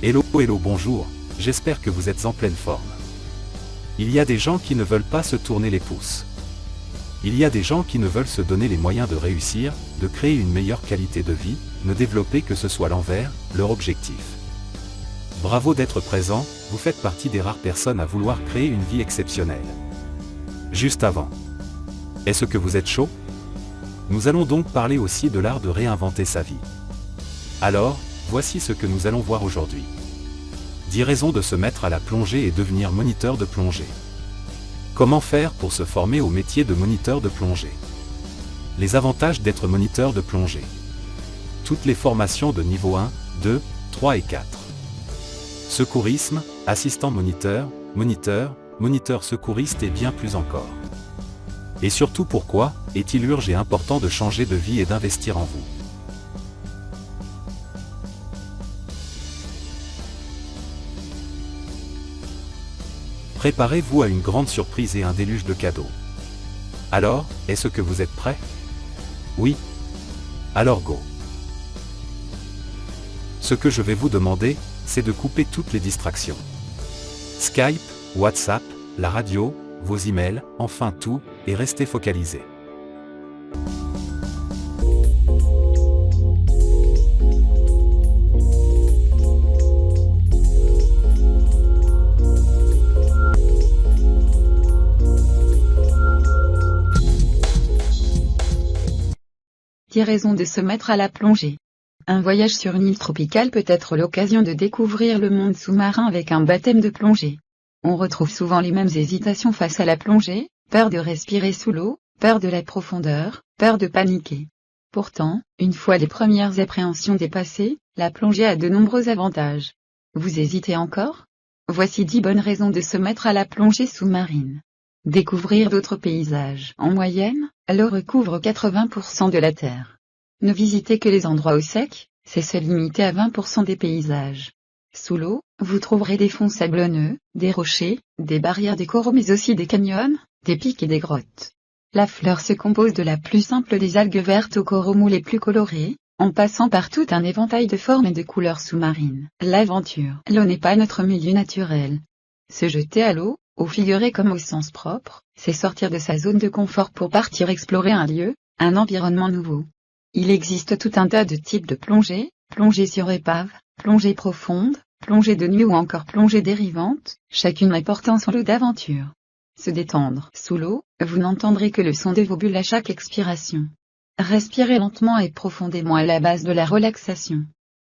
Hello, hello, bonjour, j'espère que vous êtes en pleine forme. Il y a des gens qui ne veulent pas se tourner les pouces. Il y a des gens qui ne veulent se donner les moyens de réussir, de créer une meilleure qualité de vie, ne développer que ce soit l'envers, leur objectif. Bravo d'être présent, vous faites partie des rares personnes à vouloir créer une vie exceptionnelle. Juste avant. Est-ce que vous êtes chaud? Nous allons donc parler aussi de l'art de réinventer sa vie. Alors, voici ce que nous allons voir aujourd'hui. 10 raisons de se mettre à la plongée et devenir moniteur de plongée. Comment faire pour se former au métier de moniteur de plongée? Les avantages d'être moniteur de plongée. Toutes les formations de niveau 1, 2, 3 et 4. Secourisme, assistant moniteur, moniteur secouriste et bien plus encore. Et surtout pourquoi est-il urgent et important de changer de vie et d'investir en vous? Préparez-vous à une grande surprise et un déluge de cadeaux. Alors, est-ce que vous êtes prêts? Oui? Alors go! Ce que je vais vous demander, c'est de couper toutes les distractions. Skype, WhatsApp, la radio, vos emails, enfin tout, et restez focalisé. Raison de se mettre à la plongée. Un voyage sur une île tropicale peut être l'occasion de découvrir le monde sous-marin avec un baptême de plongée. On retrouve souvent les mêmes hésitations face à la plongée, peur de respirer sous l'eau, peur de la profondeur, peur de paniquer. Pourtant, une fois les premières appréhensions dépassées, la plongée a de nombreux avantages. Vous hésitez encore? Voici 10 bonnes raisons de se mettre à la plongée sous-marine. Découvrir d'autres paysages. En moyenne, l'eau recouvre 80% de la Terre. Ne visitez que les endroits au sec, c'est se limiter à 20% des paysages. Sous l'eau, vous trouverez des fonds sablonneux, des rochers, des barrières de coraux mais aussi des canyons, des pics et des grottes. La flore se compose de la plus simple des algues vertes aux coraux mous les plus colorés, en passant par tout un éventail de formes et de couleurs sous-marines. L'aventure. L'eau n'est pas notre milieu naturel. Se jeter à l'eau, au figuré comme au sens propre, c'est sortir de sa zone de confort pour partir explorer un lieu, un environnement nouveau. Il existe tout un tas de types de plongée, plongée sur épave, plongée profonde, plongée de nuit ou encore plongée dérivante, chacune apportant son lot d'aventure. Se détendre. Sous l'eau, vous n'entendrez que le son de vos bulles à chaque expiration. Respirez lentement et profondément à la base de la relaxation.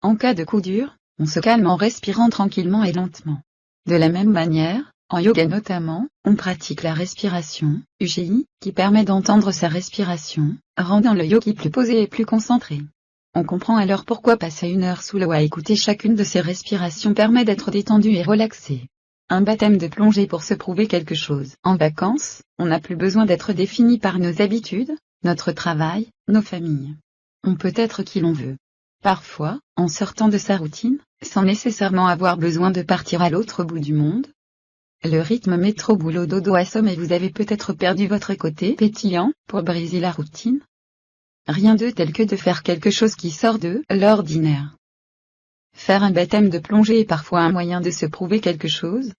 En cas de coup dur, on se calme en respirant tranquillement et lentement. De la même manière, en yoga notamment, on pratique la respiration, Ujjayi, qui permet d'entendre sa respiration, rendant le yogi plus posé et plus concentré. On comprend alors pourquoi passer 1 heure sous l'eau à écouter chacune de ses respirations permet d'être détendu et relaxé. Un baptême de plongée pour se prouver quelque chose. En vacances, on n'a plus besoin d'être défini par nos habitudes, notre travail, nos familles. On peut être qui l'on veut. Parfois, en sortant de sa routine, sans nécessairement avoir besoin de partir à l'autre bout du monde. Le rythme métro boulot dodo assomme et vous avez peut-être perdu votre côté pétillant pour briser la routine. Rien de tel que de faire quelque chose qui sort de l'ordinaire. Faire un baptême de plongée est parfois un moyen de se prouver quelque chose.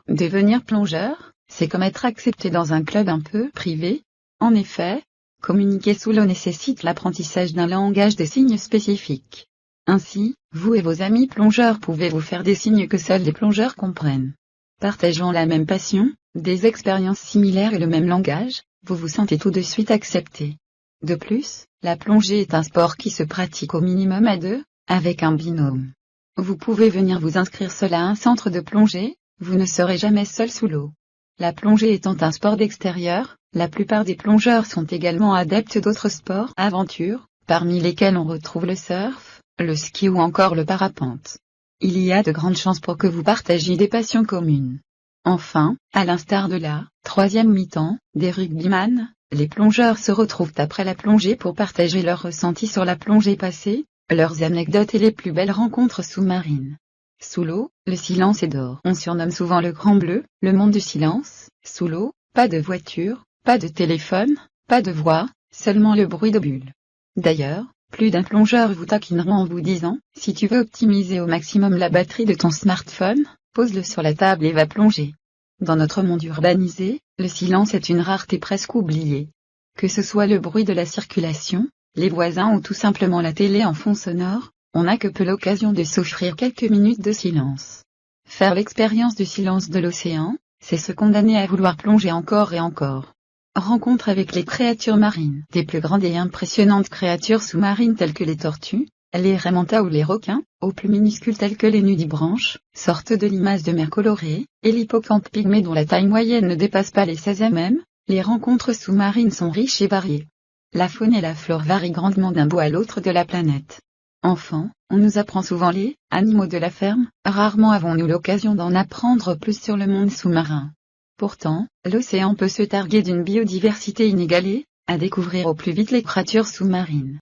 Devenir plongeur, c'est comme être accepté dans un club un peu privé. En effet, communiquer sous l'eau nécessite l'apprentissage d'un langage de signes spécifique. Ainsi, vous et vos amis plongeurs pouvez vous faire des signes que seuls les plongeurs comprennent. Partageant la même passion, des expériences similaires et le même langage, vous vous sentez tout de suite accepté. De plus, la plongée est un sport qui se pratique au minimum à 2, avec un binôme. Vous pouvez venir vous inscrire seul à un centre de plongée, vous ne serez jamais seul sous l'eau. La plongée étant un sport d'extérieur, la plupart des plongeurs sont également adeptes d'autres sports aventures, parmi lesquels on retrouve le surf, le ski ou encore le parapente. Il y a de grandes chances pour que vous partagiez des passions communes. Enfin, à l'instar de la 3e mi-temps, des rugbyman, les plongeurs se retrouvent après la plongée pour partager leurs ressentis sur la plongée passée, leurs anecdotes et les plus belles rencontres sous-marines. Sous l'eau, le silence est d'or. On surnomme souvent le Grand Bleu, le monde du silence. Sous l'eau, pas de voiture, pas de téléphone, pas de voix, seulement le bruit de bulles. D'ailleurs, Plus d'un plongeur vous taquineront en vous disant, si tu veux optimiser au maximum la batterie de ton smartphone, pose-le sur la table et va plonger. Dans notre monde urbanisé, le silence est une rareté presque oubliée. Que ce soit le bruit de la circulation, les voisins ou tout simplement la télé en fond sonore, on n'a que peu l'occasion de s'offrir quelques minutes de silence. Faire l'expérience du silence de l'océan, c'est se condamner à vouloir plonger encore et encore. Rencontre avec les créatures marines. Des plus grandes et impressionnantes créatures sous-marines telles que les tortues, les raies mantas ou les requins, aux plus minuscules tels que les nudibranches, sortes de limaces de mer colorées, et l'hippocampe pygmée dont la taille moyenne ne dépasse pas les 16 mm, les rencontres sous-marines sont riches et variées. La faune et la flore varient grandement d'un bout à l'autre de la planète. Enfants, on nous apprend souvent les animaux de la ferme, rarement avons-nous l'occasion d'en apprendre plus sur le monde sous-marin. Pourtant, l'océan peut se targuer d'une biodiversité inégalée, à découvrir au plus vite les créatures sous-marines.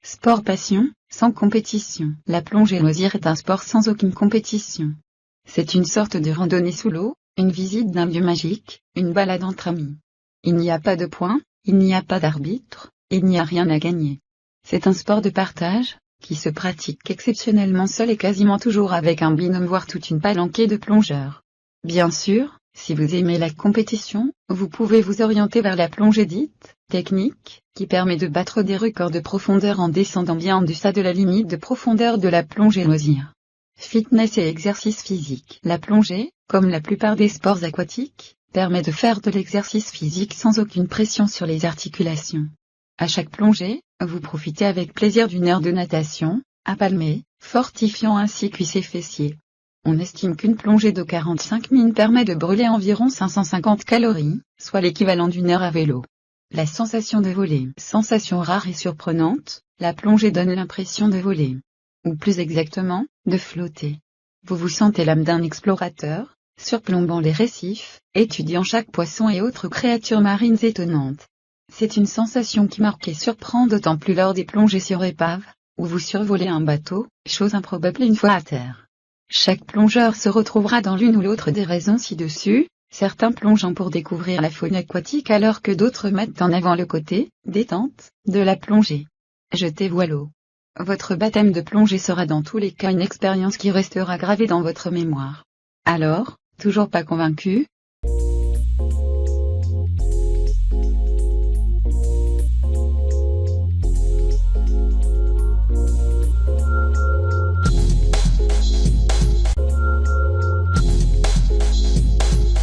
Sport passion, sans compétition. La plongée loisir est un sport sans aucune compétition. C'est une sorte de randonnée sous l'eau, une visite d'un lieu magique, une balade entre amis. Il n'y a pas de points, il n'y a pas d'arbitre, il n'y a rien à gagner. C'est un sport de partage, qui se pratique exceptionnellement seul et quasiment toujours avec un binôme voire toute une palanquée de plongeurs. Bien sûr, si vous aimez la compétition, vous pouvez vous orienter vers la plongée dite technique, qui permet de battre des records de profondeur en descendant bien en deçà de la limite de profondeur de la plongée loisir. Fitness et exercice physique. La plongée, comme la plupart des sports aquatiques, permet de faire de l'exercice physique sans aucune pression sur les articulations. À chaque plongée, vous profitez avec plaisir d'une heure de natation, à palmer, fortifiant ainsi cuisses et fessiers. On estime qu'une plongée de 45 minutes permet de brûler environ 550 calories, soit l'équivalent d'une heure à vélo. La sensation de voler. Sensation rare et surprenante, la plongée donne l'impression de voler. Ou plus exactement, de flotter. Vous vous sentez l'âme d'un explorateur, surplombant les récifs, étudiant chaque poisson et autres créatures marines étonnantes. C'est une sensation qui marque et surprend d'autant plus lors des plongées sur épave, où vous survolez un bateau, chose improbable une fois à terre. Chaque plongeur se retrouvera dans l'une ou l'autre des raisons ci-dessus, certains plongeant pour découvrir la faune aquatique alors que d'autres mettent en avant le côté détente de la plongée. Jetez-vous à l'eau. Votre baptême de plongée sera dans tous les cas une expérience qui restera gravée dans votre mémoire. Alors, toujours pas convaincu ?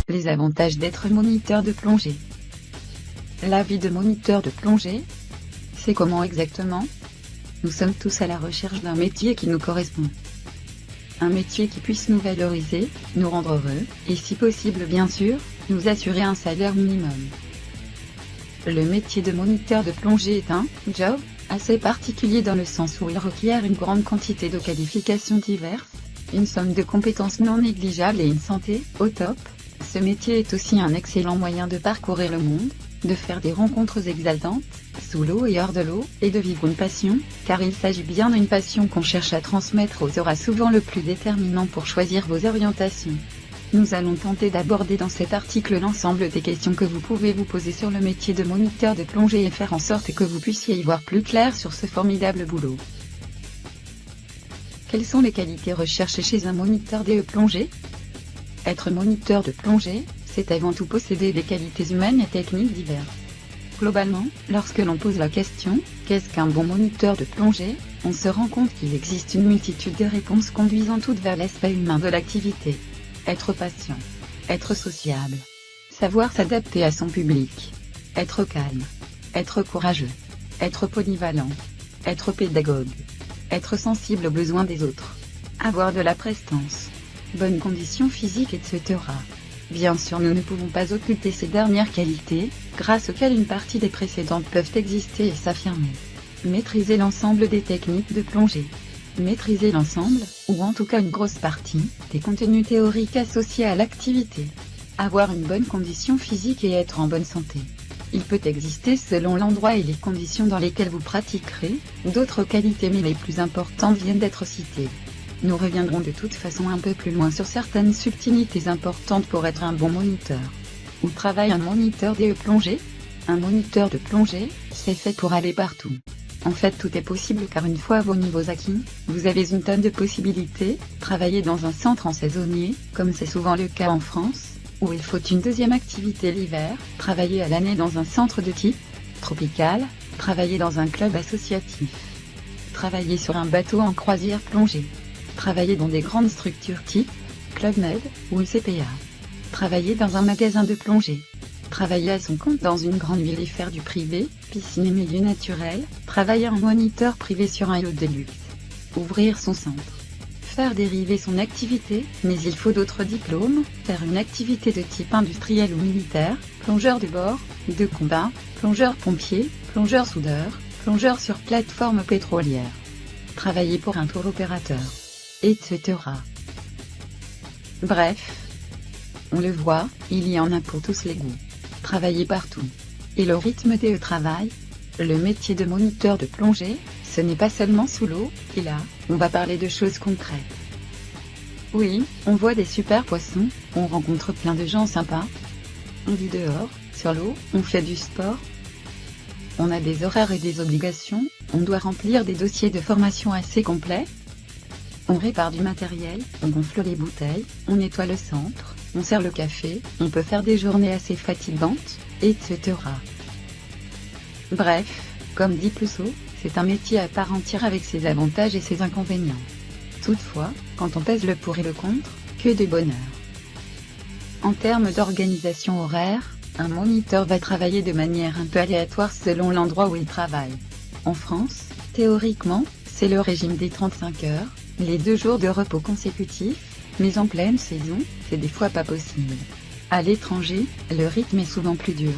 Les avantages d'être moniteur de plongée. La vie de moniteur de plongée, c'est comment exactement ? Nous sommes tous à la recherche d'un métier qui nous correspond. Un métier qui puisse nous valoriser, nous rendre heureux, et si possible bien sûr, nous assurer un salaire minimum. Le métier de moniteur de plongée est un job assez particulier dans le sens où il requiert une grande quantité de qualifications diverses, une somme de compétences non négligeables et une santé au top. Ce métier est aussi un excellent moyen de parcourir le monde, de faire des rencontres exaltantes, sous l'eau et hors de l'eau, et de vivre une passion, car il s'agit bien d'une passion qu'on cherche à transmettre aux sera souvent le plus déterminant pour choisir vos orientations. Nous allons tenter d'aborder dans cet article l'ensemble des questions que vous pouvez vous poser sur le métier de moniteur de plongée et faire en sorte que vous puissiez y voir plus clair sur ce formidable boulot. Quelles sont les qualités recherchées chez un moniteur de plongée ? Être moniteur de plongée, c'est avant tout posséder des qualités humaines et techniques diverses. Globalement, lorsque l'on pose la question « Qu'est-ce qu'un bon moniteur de plongée ?», on se rend compte qu'il existe une multitude de réponses conduisant toutes vers l'aspect humain de l'activité. Être patient. Être sociable. Savoir s'adapter à son public. Être calme. Être courageux. Être polyvalent. Être pédagogue. Être sensible aux besoins des autres. Avoir de la prestance. Bonnes conditions physiques, etc. Bien sûr, nous ne pouvons pas occulter ces dernières qualités, grâce auxquelles une partie des précédentes peuvent exister et s'affirmer. Maîtriser l'ensemble des techniques de plongée. Maîtriser l'ensemble, ou en tout cas une grosse partie, des contenus théoriques associés à l'activité. Avoir une bonne condition physique et être en bonne santé. Il peut exister selon l'endroit et les conditions dans lesquelles vous pratiquerez, d'autres qualités mais les plus importantes viennent d'être citées. Nous reviendrons de toute façon un peu plus loin sur certaines subtilités importantes pour être un bon moniteur. Où travaille un moniteur de plongée ? Un moniteur de plongée, c'est fait pour aller partout. En fait, tout est possible car une fois vos niveaux acquis, vous avez une tonne de possibilités. Travailler dans un centre en saisonnier, comme c'est souvent le cas en France, où il faut une deuxième activité l'hiver. Travailler à l'année dans un centre de type tropical. Travailler dans un club associatif. Travailler sur un bateau en croisière plongée. Travailler dans des grandes structures type Club Med ou CPA. Travailler dans un magasin de plongée. Travailler à son compte dans une grande ville et faire du privé, piscine et milieu naturel. Travailler en moniteur privé sur un yacht de luxe. Ouvrir son centre. Faire dériver son activité, mais il faut d'autres diplômes. Faire une activité de type industriel ou militaire, plongeur de bord, de combat, plongeur pompier, plongeur soudeur, plongeur sur plateforme pétrolière. Travailler pour un tour opérateur, etc. Bref, on le voit, il y en a pour tous les goûts. Travailler partout. Et le rythme de travail. Le métier de moniteur de plongée, ce n'est pas seulement sous l'eau, et là, on va parler de choses concrètes. Oui, on voit des super poissons, on rencontre plein de gens sympas. On vit dehors, sur l'eau, on fait du sport. On a des horaires et des obligations, on doit remplir des dossiers de formation assez complets. On répare du matériel, on gonfle les bouteilles, on nettoie le centre, on sert le café, on peut faire des journées assez fatigantes, etc. Bref, comme dit Clouseau, c'est un métier à part entière avec ses avantages et ses inconvénients. Toutefois, quand on pèse le pour et le contre, que de bonheur. En termes d'organisation horaire, un moniteur va travailler de manière un peu aléatoire selon l'endroit où il travaille. En France, théoriquement, c'est le régime des 35 heures, les 2 jours de repos consécutifs, mais en pleine saison, c'est des fois pas possible. À l'étranger, le rythme est souvent plus dur.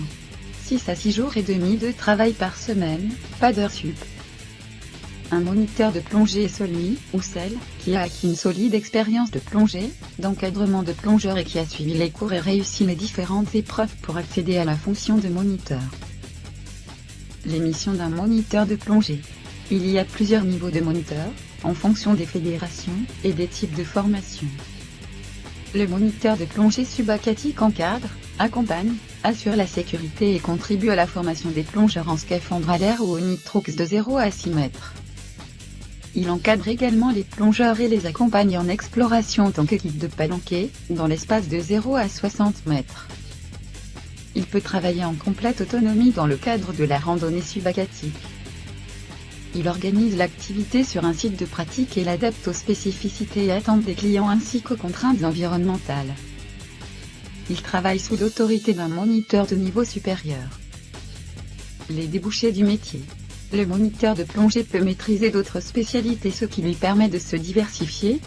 6 à 6 jours et demi de travail par semaine, pas d'heures sup. Un moniteur de plongée est celui, ou celle, qui a acquis une solide expérience de plongée, d'encadrement de plongeur et qui a suivi les cours et réussi les différentes épreuves pour accéder à la fonction de moniteur. Les missions d'un moniteur de plongée. Il y a plusieurs niveaux de moniteur, en fonction des fédérations, et des types de formation. Le moniteur de plongée subaquatique encadre, accompagne, assure la sécurité et contribue à la formation des plongeurs en scaphandre à l'air ou au nitrox de 0 à 6 mètres. Il encadre également les plongeurs et les accompagne en exploration en tant qu'équipe de palanquée, dans l'espace de 0 à 60 mètres. Il peut travailler en complète autonomie dans le cadre de la randonnée subaquatique. Il organise l'activité sur un site de pratique et l'adapte aux spécificités et attentes des clients ainsi qu'aux contraintes environnementales. Il travaille sous l'autorité d'un moniteur de niveau supérieur. Les débouchés du métier. Le moniteur de plongée peut maîtriser d'autres spécialités, ce qui lui permet de se diversifier.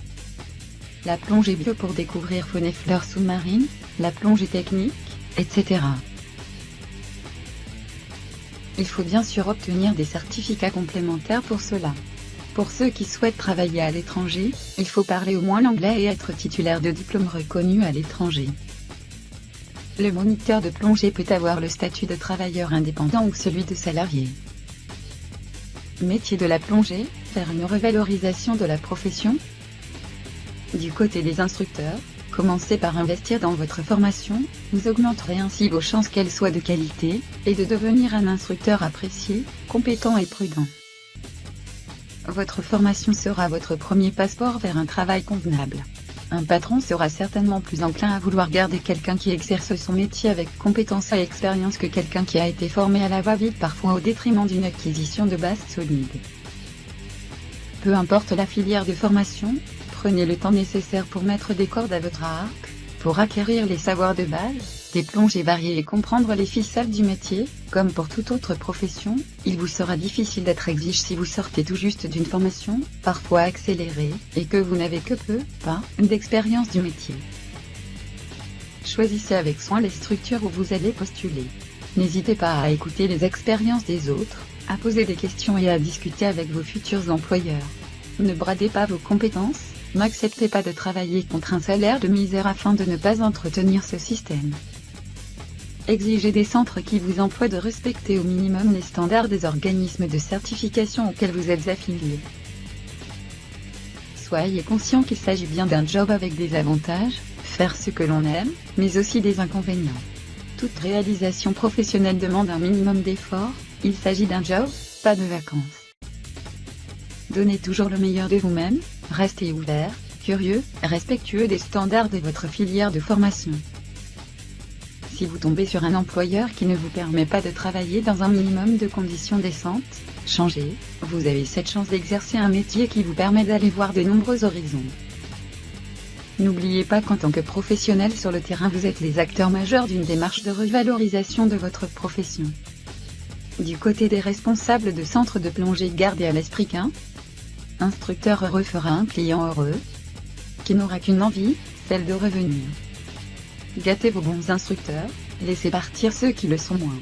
La plongée bio pour découvrir faune et fleurs sous-marines, la plongée technique, etc. Il faut bien sûr obtenir des certificats complémentaires pour cela. Pour ceux qui souhaitent travailler à l'étranger, il faut parler au moins l'anglais et être titulaire de diplômes reconnus à l'étranger. Le moniteur de plongée peut avoir le statut de travailleur indépendant ou celui de salarié. Métier de la plongée, faire une revalorisation de la profession. Du côté des instructeurs, commencez par investir dans votre formation, vous augmenterez ainsi vos chances qu'elle soit de qualité, et de devenir un instructeur apprécié, compétent et prudent. Votre formation sera votre premier passeport vers un travail convenable. Un patron sera certainement plus enclin à vouloir garder quelqu'un qui exerce son métier avec compétence et expérience que quelqu'un qui a été formé à la va-vite, parfois au détriment d'une acquisition de base solide. Peu importe la filière de formation, prenez le temps nécessaire pour mettre des cordes à votre arc, pour acquérir les savoirs de base, des plongées variées et comprendre les ficelles du métier. Comme pour toute autre profession, il vous sera difficile d'être exigeant si vous sortez tout juste d'une formation, parfois accélérée, et que vous n'avez que peu, pas, d'expérience du métier. Choisissez avec soin les structures où vous allez postuler. N'hésitez pas à écouter les expériences des autres, à poser des questions et à discuter avec vos futurs employeurs. Ne bradez pas vos compétences, n'acceptez pas de travailler contre un salaire de misère afin de ne pas entretenir ce système. Exigez des centres qui vous emploient de respecter au minimum les standards des organismes de certification auxquels vous êtes affiliés. Soyez conscient qu'il s'agit bien d'un job avec des avantages, faire ce que l'on aime, mais aussi des inconvénients. Toute réalisation professionnelle demande un minimum d'effort, il s'agit d'un job, pas de vacances. Donnez toujours le meilleur de vous-même, restez ouvert, curieux, respectueux des standards de votre filière de formation. Si vous tombez sur un employeur qui ne vous permet pas de travailler dans un minimum de conditions décentes, changez, vous avez cette chance d'exercer un métier qui vous permet d'aller voir de nombreux horizons. N'oubliez pas qu'en tant que professionnel sur le terrain vous êtes les acteurs majeurs d'une démarche de revalorisation de votre profession. Du côté des responsables de centres de plongée, gardez à l'esprit qu'un instructeur heureux fera un client heureux, qui n'aura qu'une envie, celle de revenir. Gâtez vos bons instructeurs, laissez partir ceux qui le sont moins.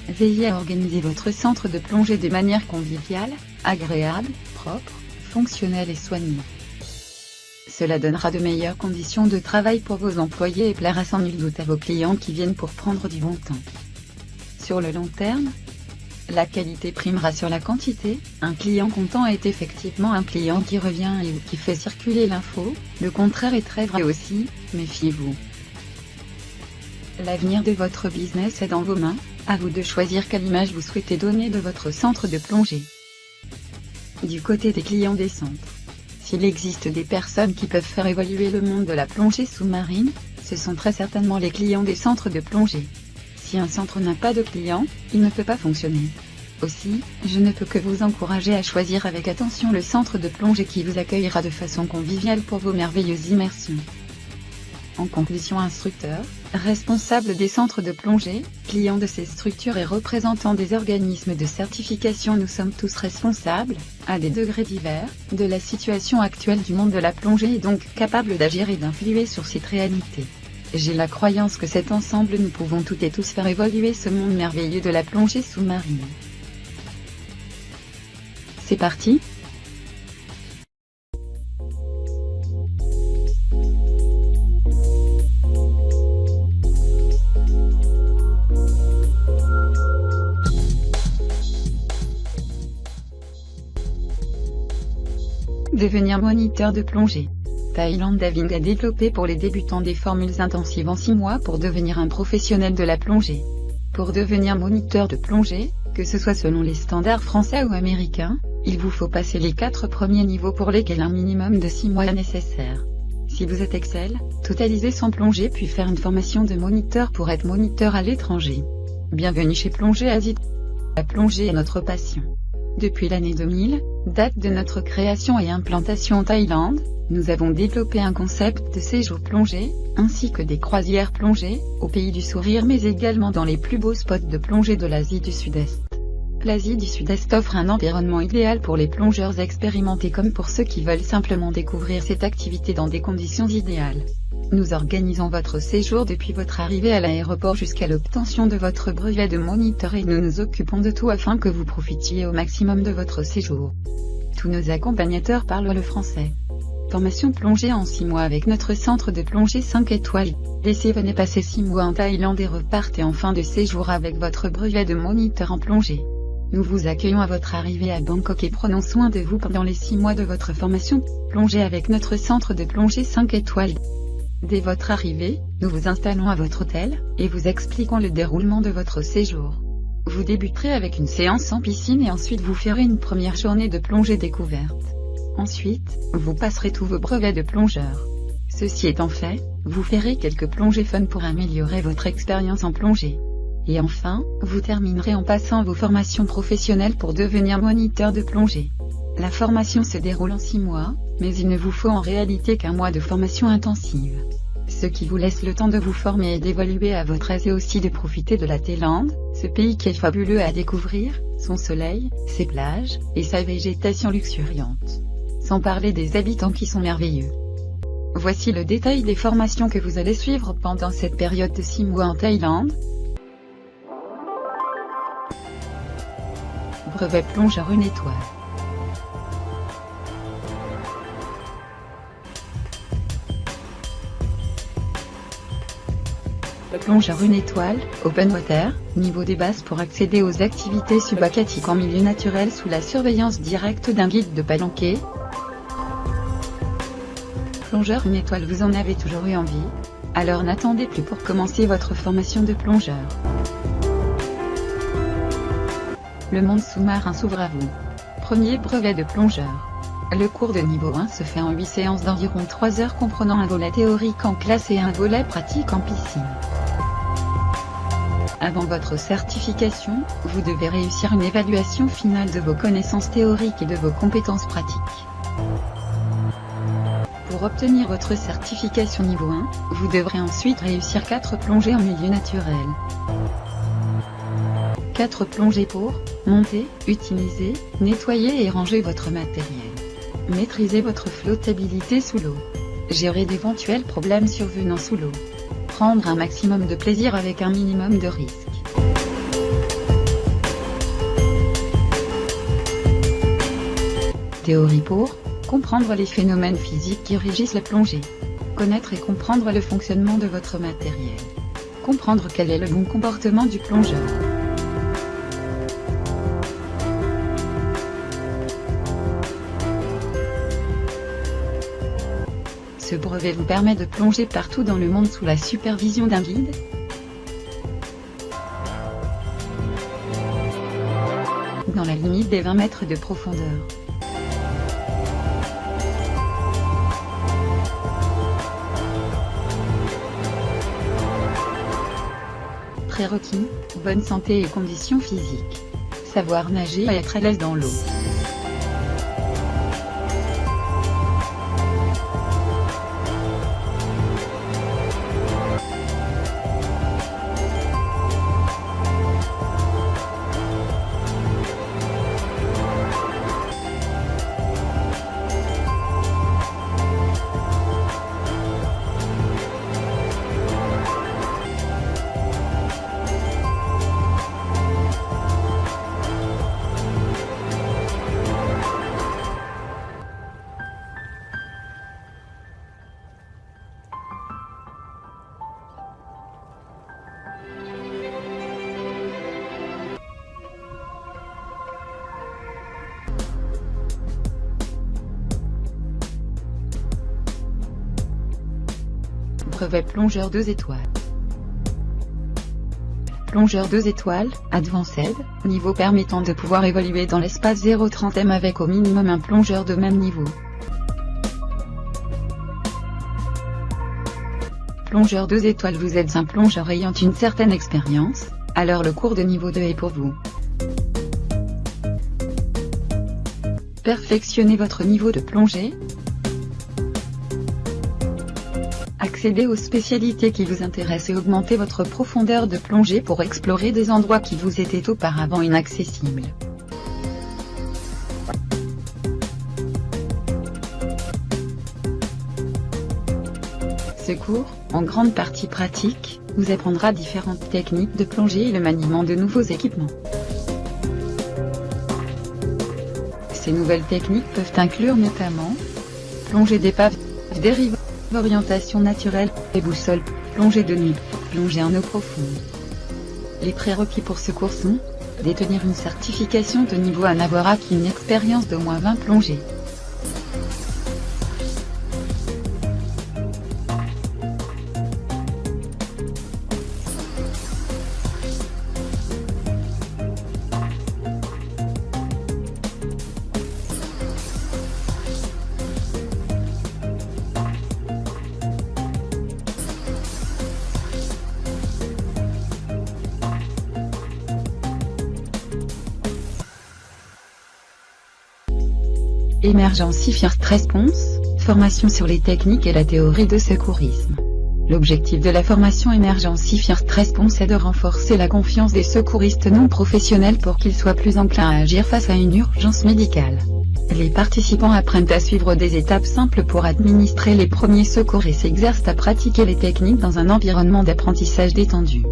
Veillez à organiser votre centre de plongée de manière conviviale, agréable, propre, fonctionnelle et soignée. Cela donnera de meilleures conditions de travail pour vos employés et plaira sans nul doute à vos clients qui viennent pour prendre du bon temps. Sur le long terme, la qualité primera sur la quantité. Un client content est effectivement un client qui revient et qui fait circuler l'info. Le contraire est très vrai aussi, méfiez-vous. L'avenir de votre business est dans vos mains, à vous de choisir quelle image vous souhaitez donner de votre centre de plongée. Du côté des clients des centres, s'il existe des personnes qui peuvent faire évoluer le monde de la plongée sous-marine, ce sont très certainement les clients des centres de plongée. Si un centre n'a pas de clients, il ne peut pas fonctionner. Aussi, je ne peux que vous encourager à choisir avec attention le centre de plongée qui vous accueillera de façon conviviale pour vos merveilleuses immersions. En conclusion, instructeurs, responsables des centres de plongée, clients de ces structures et représentants des organismes de certification, nous sommes tous responsables, à des degrés divers, de la situation actuelle du monde de la plongée et donc capables d'agir et d'influer sur cette réalité. J'ai la croyance que c'est ensemble nous pouvons toutes et tous faire évoluer ce monde merveilleux de la plongée sous-marine. C'est parti ? Devenir moniteur de plongée. Thailand Diving a développé pour les débutants des formules intensives en 6 mois pour devenir un professionnel de la plongée. Pour devenir moniteur de plongée, que ce soit selon les standards français ou américains, il vous faut passer les 4 premiers niveaux pour lesquels un minimum de 6 mois est nécessaire. Si vous êtes Excel, totalisez sans plongée puis faire une formation de moniteur pour être moniteur à l'étranger. Bienvenue chez Plongée Asie. La plongée est notre passion. Depuis l'année 2000, date de notre création et implantation en Thaïlande, nous avons développé un concept de séjour plongée, ainsi que des croisières plongées, au pays du sourire mais également dans les plus beaux spots de plongée de l'Asie du Sud-Est. L'Asie du Sud-Est offre un environnement idéal pour les plongeurs expérimentés comme pour ceux qui veulent simplement découvrir cette activité dans des conditions idéales. Nous organisons votre séjour depuis votre arrivée à l'aéroport jusqu'à l'obtention de votre brevet de moniteur et nous nous occupons de tout afin que vous profitiez au maximum de votre séjour. Tous nos accompagnateurs parlent le français. Formation plongée en 6 mois avec notre centre de plongée 5 étoiles. Venez passer 6 mois en Thaïlande et repartez en fin de séjour avec votre brevet de moniteur en plongée. Nous vous accueillons à votre arrivée à Bangkok et prenons soin de vous pendant les 6 mois de votre formation plongée avec notre centre de plongée 5 étoiles. Dès votre arrivée, nous vous installons à votre hôtel, et vous expliquons le déroulement de votre séjour. Vous débuterez avec une séance en piscine et ensuite vous ferez une première journée de plongée découverte. Ensuite, vous passerez tous vos brevets de plongeur. Ceci étant fait, vous ferez quelques plongées fun pour améliorer votre expérience en plongée. Et enfin, vous terminerez en passant vos formations professionnelles pour devenir moniteur de plongée. La formation se déroule en 6 mois, mais il ne vous faut en réalité qu'1 mois de formation intensive. Ce qui vous laisse le temps de vous former et d'évoluer à votre aise et aussi de profiter de la Thaïlande, ce pays qui est fabuleux à découvrir, son soleil, ses plages, et sa végétation luxuriante. Sans parler des habitants qui sont merveilleux. Voici le détail des formations que vous allez suivre pendant cette période de 6 mois en Thaïlande. Brevet plongeur 1 étoile. Plongeur 1 étoile, open water, niveau des bases pour accéder aux activités subaquatiques en milieu naturel sous la surveillance directe d'un guide de palanquet. Plongeur 1 étoile, vous en avez toujours eu envie? Alors n'attendez plus pour commencer votre formation de plongeur. Le monde sous-marin s'ouvre à vous. premier brevet de plongeur. Le cours de niveau 1 se fait en 8 séances d'environ 3 heures comprenant un volet théorique en classe et un volet pratique en piscine. Avant votre certification, vous devez réussir une évaluation finale de vos connaissances théoriques et de vos compétences pratiques. Pour obtenir votre certification niveau 1, vous devrez ensuite réussir 4 plongées en milieu naturel. 4 plongées pour monter, utiliser, nettoyer et ranger votre matériel. Maîtriser votre flottabilité sous l'eau. Gérer d'éventuels problèmes survenant sous l'eau. Prendre un maximum de plaisir avec un minimum de risque. Théorie pour comprendre les phénomènes physiques qui régissent la plongée. Connaître et comprendre le fonctionnement de votre matériel. Comprendre quel est le bon comportement du plongeur. Ce brevet vous permet de plonger partout dans le monde sous la supervision d'un guide. Dans la limite des 20 mètres de profondeur. Prérequis, bonne santé et conditions physiques. Savoir nager et être à l'aise dans l'eau. Brevet plongeur 2 étoiles. Plongeur 2 étoiles, Advanced, niveau permettant de pouvoir évoluer dans l'espace 030 m avec au minimum un plongeur de même niveau. Plongeur 2 étoiles, vous êtes un plongeur ayant une certaine expérience, alors le cours de niveau 2 est pour vous. Perfectionnez votre niveau de plongée. Accédez aux spécialités qui vous intéressent et augmentez votre profondeur de plongée pour explorer des endroits qui vous étaient auparavant inaccessibles. Ce cours, en grande partie pratique, vous apprendra différentes techniques de plongée et le maniement de nouveaux équipements. Ces nouvelles techniques peuvent inclure notamment plongée d'épave, dérive, orientation naturelle, et boussole, plongée de nuit, plongée en eau profonde. Les prérequis pour ce cours sont détenir une certification de niveau 1, avoir acquis une expérience d'au moins 20 plongées. Emergency First Response, formation sur les techniques et la théorie de secourisme. L'objectif de la formation Emergency First Response est de renforcer la confiance des secouristes non professionnels pour qu'ils soient plus enclins à agir face à une urgence médicale. Les participants apprennent à suivre des étapes simples pour administrer les premiers secours et s'exercent à pratiquer les techniques dans un environnement d'apprentissage détendu.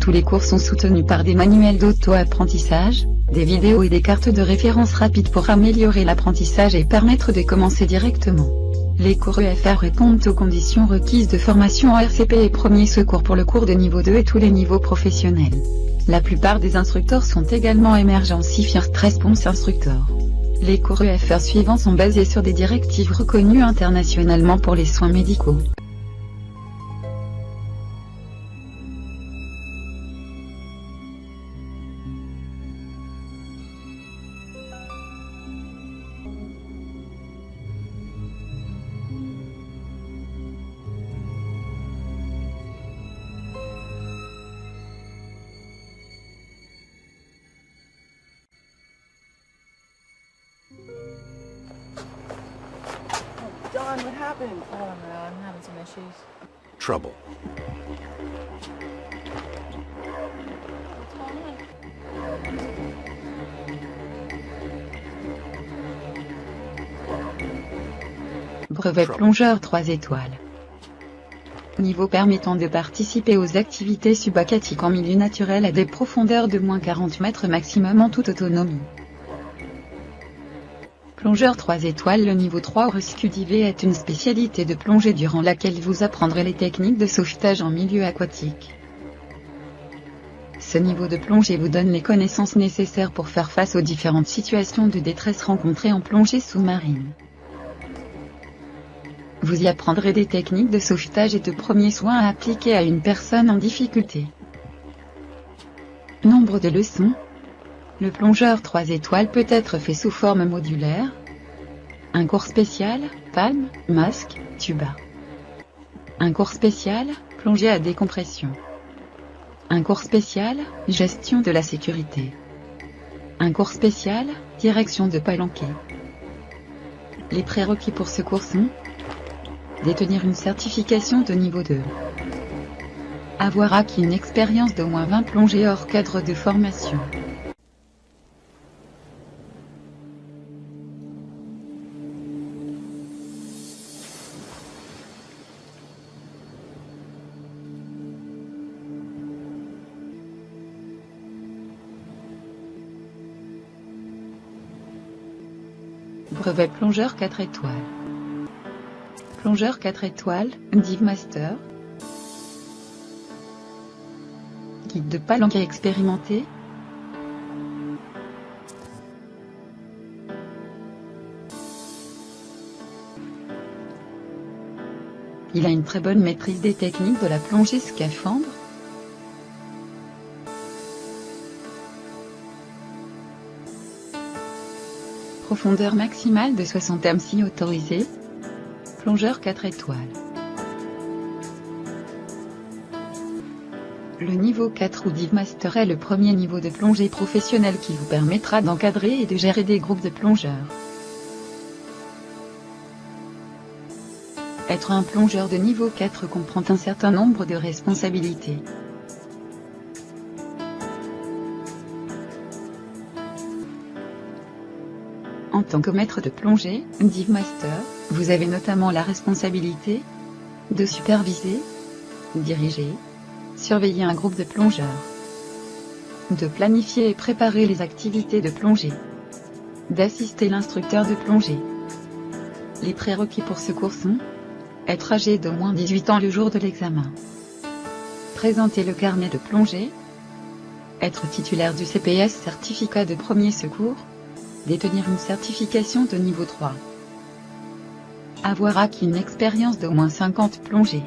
Tous les cours sont soutenus par des manuels d'auto-apprentissage, des vidéos et des cartes de référence rapides pour améliorer l'apprentissage et permettre de commencer directement. Les cours EFR répondent aux conditions requises de formation en RCP et premiers secours pour le cours de niveau 2 et tous les niveaux professionnels. La plupart des instructeurs sont également Emergency First Response instructeurs. Les cours EFR suivants sont basés sur des directives reconnues internationalement pour les soins médicaux. on, what happened? I don't know, I'm having some issues. Trouble. What's going on? Brevet plongeur 3 étoiles. Niveau permettant de participer aux activités subaquatiques en milieu naturel à des profondeurs de moins 40 mètres maximum en toute autonomie. Plongeur 3 étoiles. Le niveau 3 RSQDV est une spécialité de plongée durant laquelle vous apprendrez les techniques de sauvetage en milieu aquatique. Ce niveau de plongée vous donne les connaissances nécessaires pour faire face aux différentes situations de détresse rencontrées en plongée sous-marine. Vous y apprendrez des techniques de sauvetage et de premiers soins à appliquer à une personne en difficulté. Nombre de leçons. Le plongeur 3 étoiles peut être fait sous forme modulaire. Un cours spécial, palme, masque, tuba. Un cours spécial, plongée à décompression. Un cours spécial, gestion de la sécurité. Un cours spécial, direction de palanquet. Les prérequis pour ce cours sont: détenir une certification de niveau 2. Avoir acquis une expérience d'au moins 20 plongées hors cadre de formation. Brevet plongeur 4 étoiles. Plongeur 4 étoiles, Dive Master. Guide de palanquet expérimenté. Il a une très bonne maîtrise des techniques de la plongée scaphandre. Profondeur maximale de 60 m si autorisée. Plongeur 4 étoiles. Le niveau 4 ou Dive Master est le premier niveau de plongée professionnelle qui vous permettra d'encadrer et de gérer des groupes de plongeurs. Être un plongeur de niveau 4 comprend un certain nombre de responsabilités. En tant que maître de plongée, Dive Master, vous avez notamment la responsabilité de superviser, diriger, surveiller un groupe de plongeurs, de planifier et préparer les activités de plongée, d'assister l'instructeur de plongée. Les prérequis pour ce cours sont: être âgé d'au moins 18 ans le jour de l'examen, présenter le carnet de plongée, être titulaire du CPS certificat de premier secours, détenir une certification de niveau 3. Avoir acquis une expérience d'au moins 50 plongées.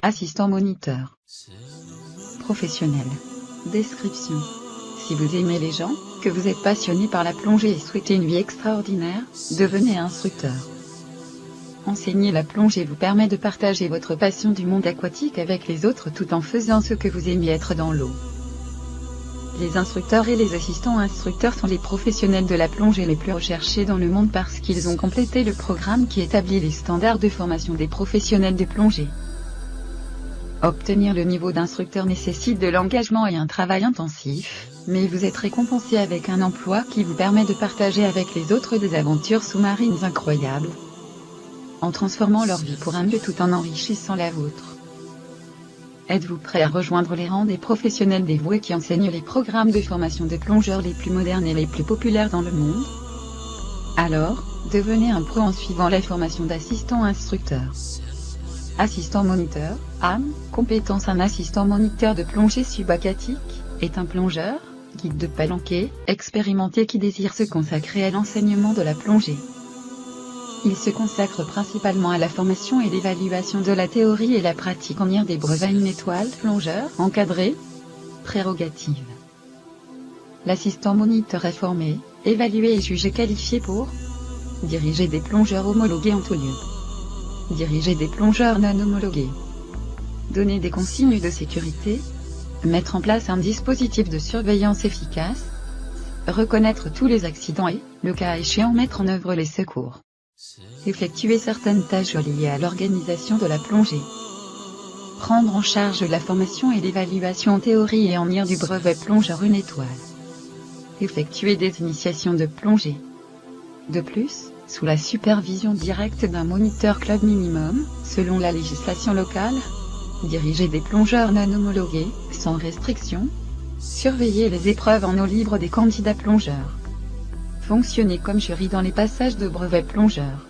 Assistant moniteur. Professionnel. Description. Si vous aimez les gens, que vous êtes passionné par la plongée et souhaitez une vie extraordinaire, devenez instructeur. Enseigner la plongée vous permet de partager votre passion du monde aquatique avec les autres tout en faisant ce que vous aimez être dans l'eau. Les instructeurs et les assistants instructeurs sont les professionnels de la plongée les plus recherchés dans le monde parce qu'ils ont complété le programme qui établit les standards de formation des professionnels de plongée. Obtenir le niveau d'instructeur nécessite de l'engagement et un travail intensif, mais vous êtes récompensé avec un emploi qui vous permet de partager avec les autres des aventures sous-marines incroyables, en transformant leur vie pour un mieux tout en enrichissant la vôtre. Êtes-vous prêt à rejoindre les rangs des professionnels dévoués qui enseignent les programmes de formation de plongeurs les plus modernes et les plus populaires dans le monde? Alors, devenez un pro en suivant la formation d'assistant instructeur. Assistant moniteur, AM, compétence. Un assistant moniteur de plongée subaquatique est un plongeur, guide de palanquée, expérimenté qui désire se consacrer à l'enseignement de la plongée. Il se consacre principalement à la formation et l'évaluation de la théorie et la pratique en lien des brevets une étoile plongeur encadré. Prérogatives. L'assistant moniteur est formé, évalué et jugé qualifié pour diriger des plongeurs homologués en tout lieu. Diriger des plongeurs non homologués. Donner des consignes de sécurité. Mettre en place un dispositif de surveillance efficace. Reconnaître tous les accidents et, le cas échéant, mettre en œuvre les secours. Effectuer certaines tâches liées à l'organisation de la plongée. Prendre en charge la formation et l'évaluation en théorie et en lien du brevet plongeur une étoile. Effectuer des initiations de plongée. De plus, sous la supervision directe d'un moniteur club minimum, selon la législation locale, diriger des plongeurs non homologués, sans restriction, surveiller les épreuves en eau libre des candidats plongeurs, fonctionner comme jury dans les passages de brevet plongeur,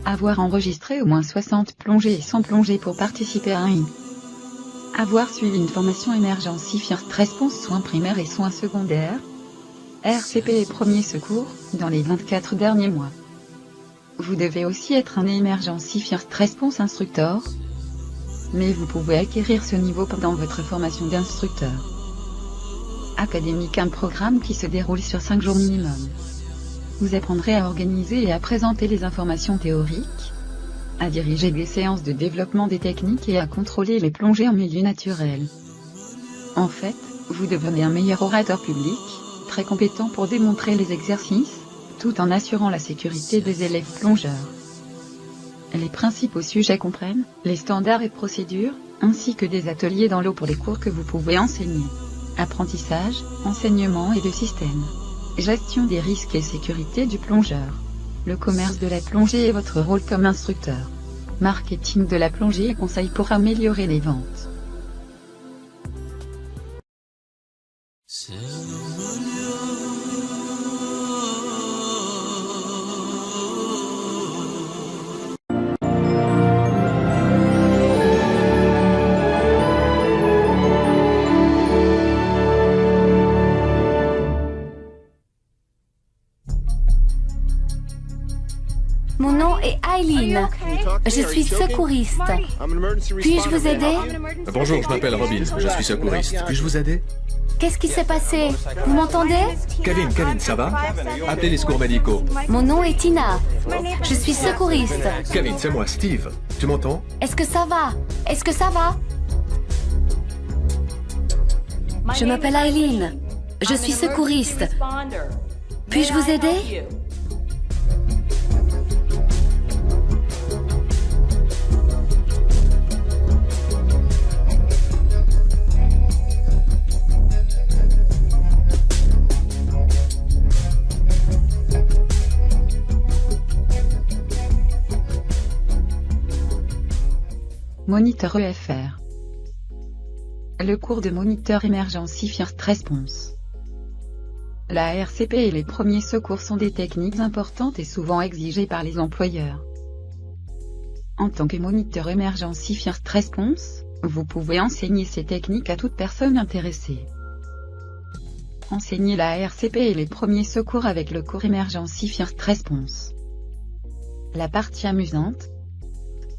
avoir enregistré au moins 60 plongées et 100 plongées pour participer à un I. Avoir suivi une formation Emergency First Response soins primaires et soins secondaires, RCP et premiers secours, dans les 24 derniers mois. Vous devez aussi être un Emergency First Response instructor, mais vous pouvez acquérir ce niveau pendant votre formation d'instructeur académique, un programme qui se déroule sur 5 jours minimum. Vous apprendrez à organiser et à présenter les informations théoriques, à diriger des séances de développement des techniques et à contrôler les plongées en milieu naturel. En fait, vous devenez un meilleur orateur public, très compétent pour démontrer les exercices, tout en assurant la sécurité des élèves plongeurs. Les principaux sujets comprennent les standards et procédures, ainsi que des ateliers dans l'eau pour les cours que vous pouvez enseigner. Apprentissage, enseignement et de système. Gestion des risques et sécurité du plongeur. Le commerce de la plongée et votre rôle comme instructeur. Marketing de la plongée et conseils pour améliorer les ventes. Mon nom est Eileen. Je suis secouriste. Puis-je vous aider? Bonjour, je m'appelle Robin, je suis secouriste. Puis-je vous aider? Qu'est-ce qui s'est passé? Vous m'entendez? Kevin, ça va? Appelez les secours médicaux. Mon nom est Tina. Je suis secouriste. Kevin, c'est moi, Steve. Tu m'entends? Est-ce que ça va? Est-ce que ça va? Je m'appelle Eileen. Je suis secouriste. Puis-je vous aider? Moniteur EFR. Le cours de Moniteur Emergency First Response. La RCP et les premiers secours sont des techniques importantes et souvent exigées par les employeurs. En tant que moniteur Emergency First Response, vous pouvez enseigner ces techniques à toute personne intéressée. Enseignez la RCP et les premiers secours avec le cours Emergency First Response. La partie amusante.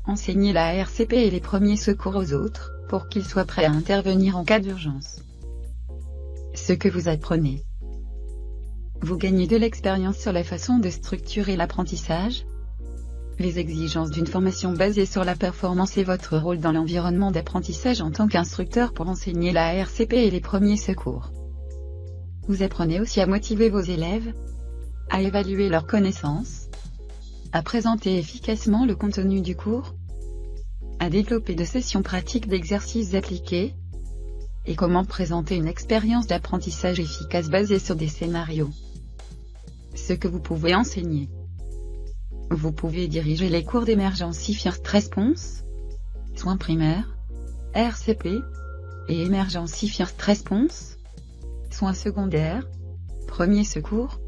Enseignez la RCP et les premiers secours aux autres, pour qu'ils soient prêts à intervenir en cas d'urgence. Ce que vous apprenez. Vous gagnez de l'expérience sur la façon de structurer l'apprentissage, les exigences d'une formation basée sur la performance et votre rôle dans l'environnement d'apprentissage en tant qu'instructeur pour enseigner la RCP et les premiers secours. Vous apprenez aussi à motiver vos élèves, à évaluer leurs connaissances, à présenter efficacement le contenu du cours, à développer de sessions pratiques d'exercices appliqués, et comment présenter une expérience d'apprentissage efficace basée sur des scénarios. Ce que vous pouvez enseigner. Vous pouvez diriger les cours d'Emergency First Response, soins primaires, RCP, et Emergency First Response, soins secondaires, premiers secours.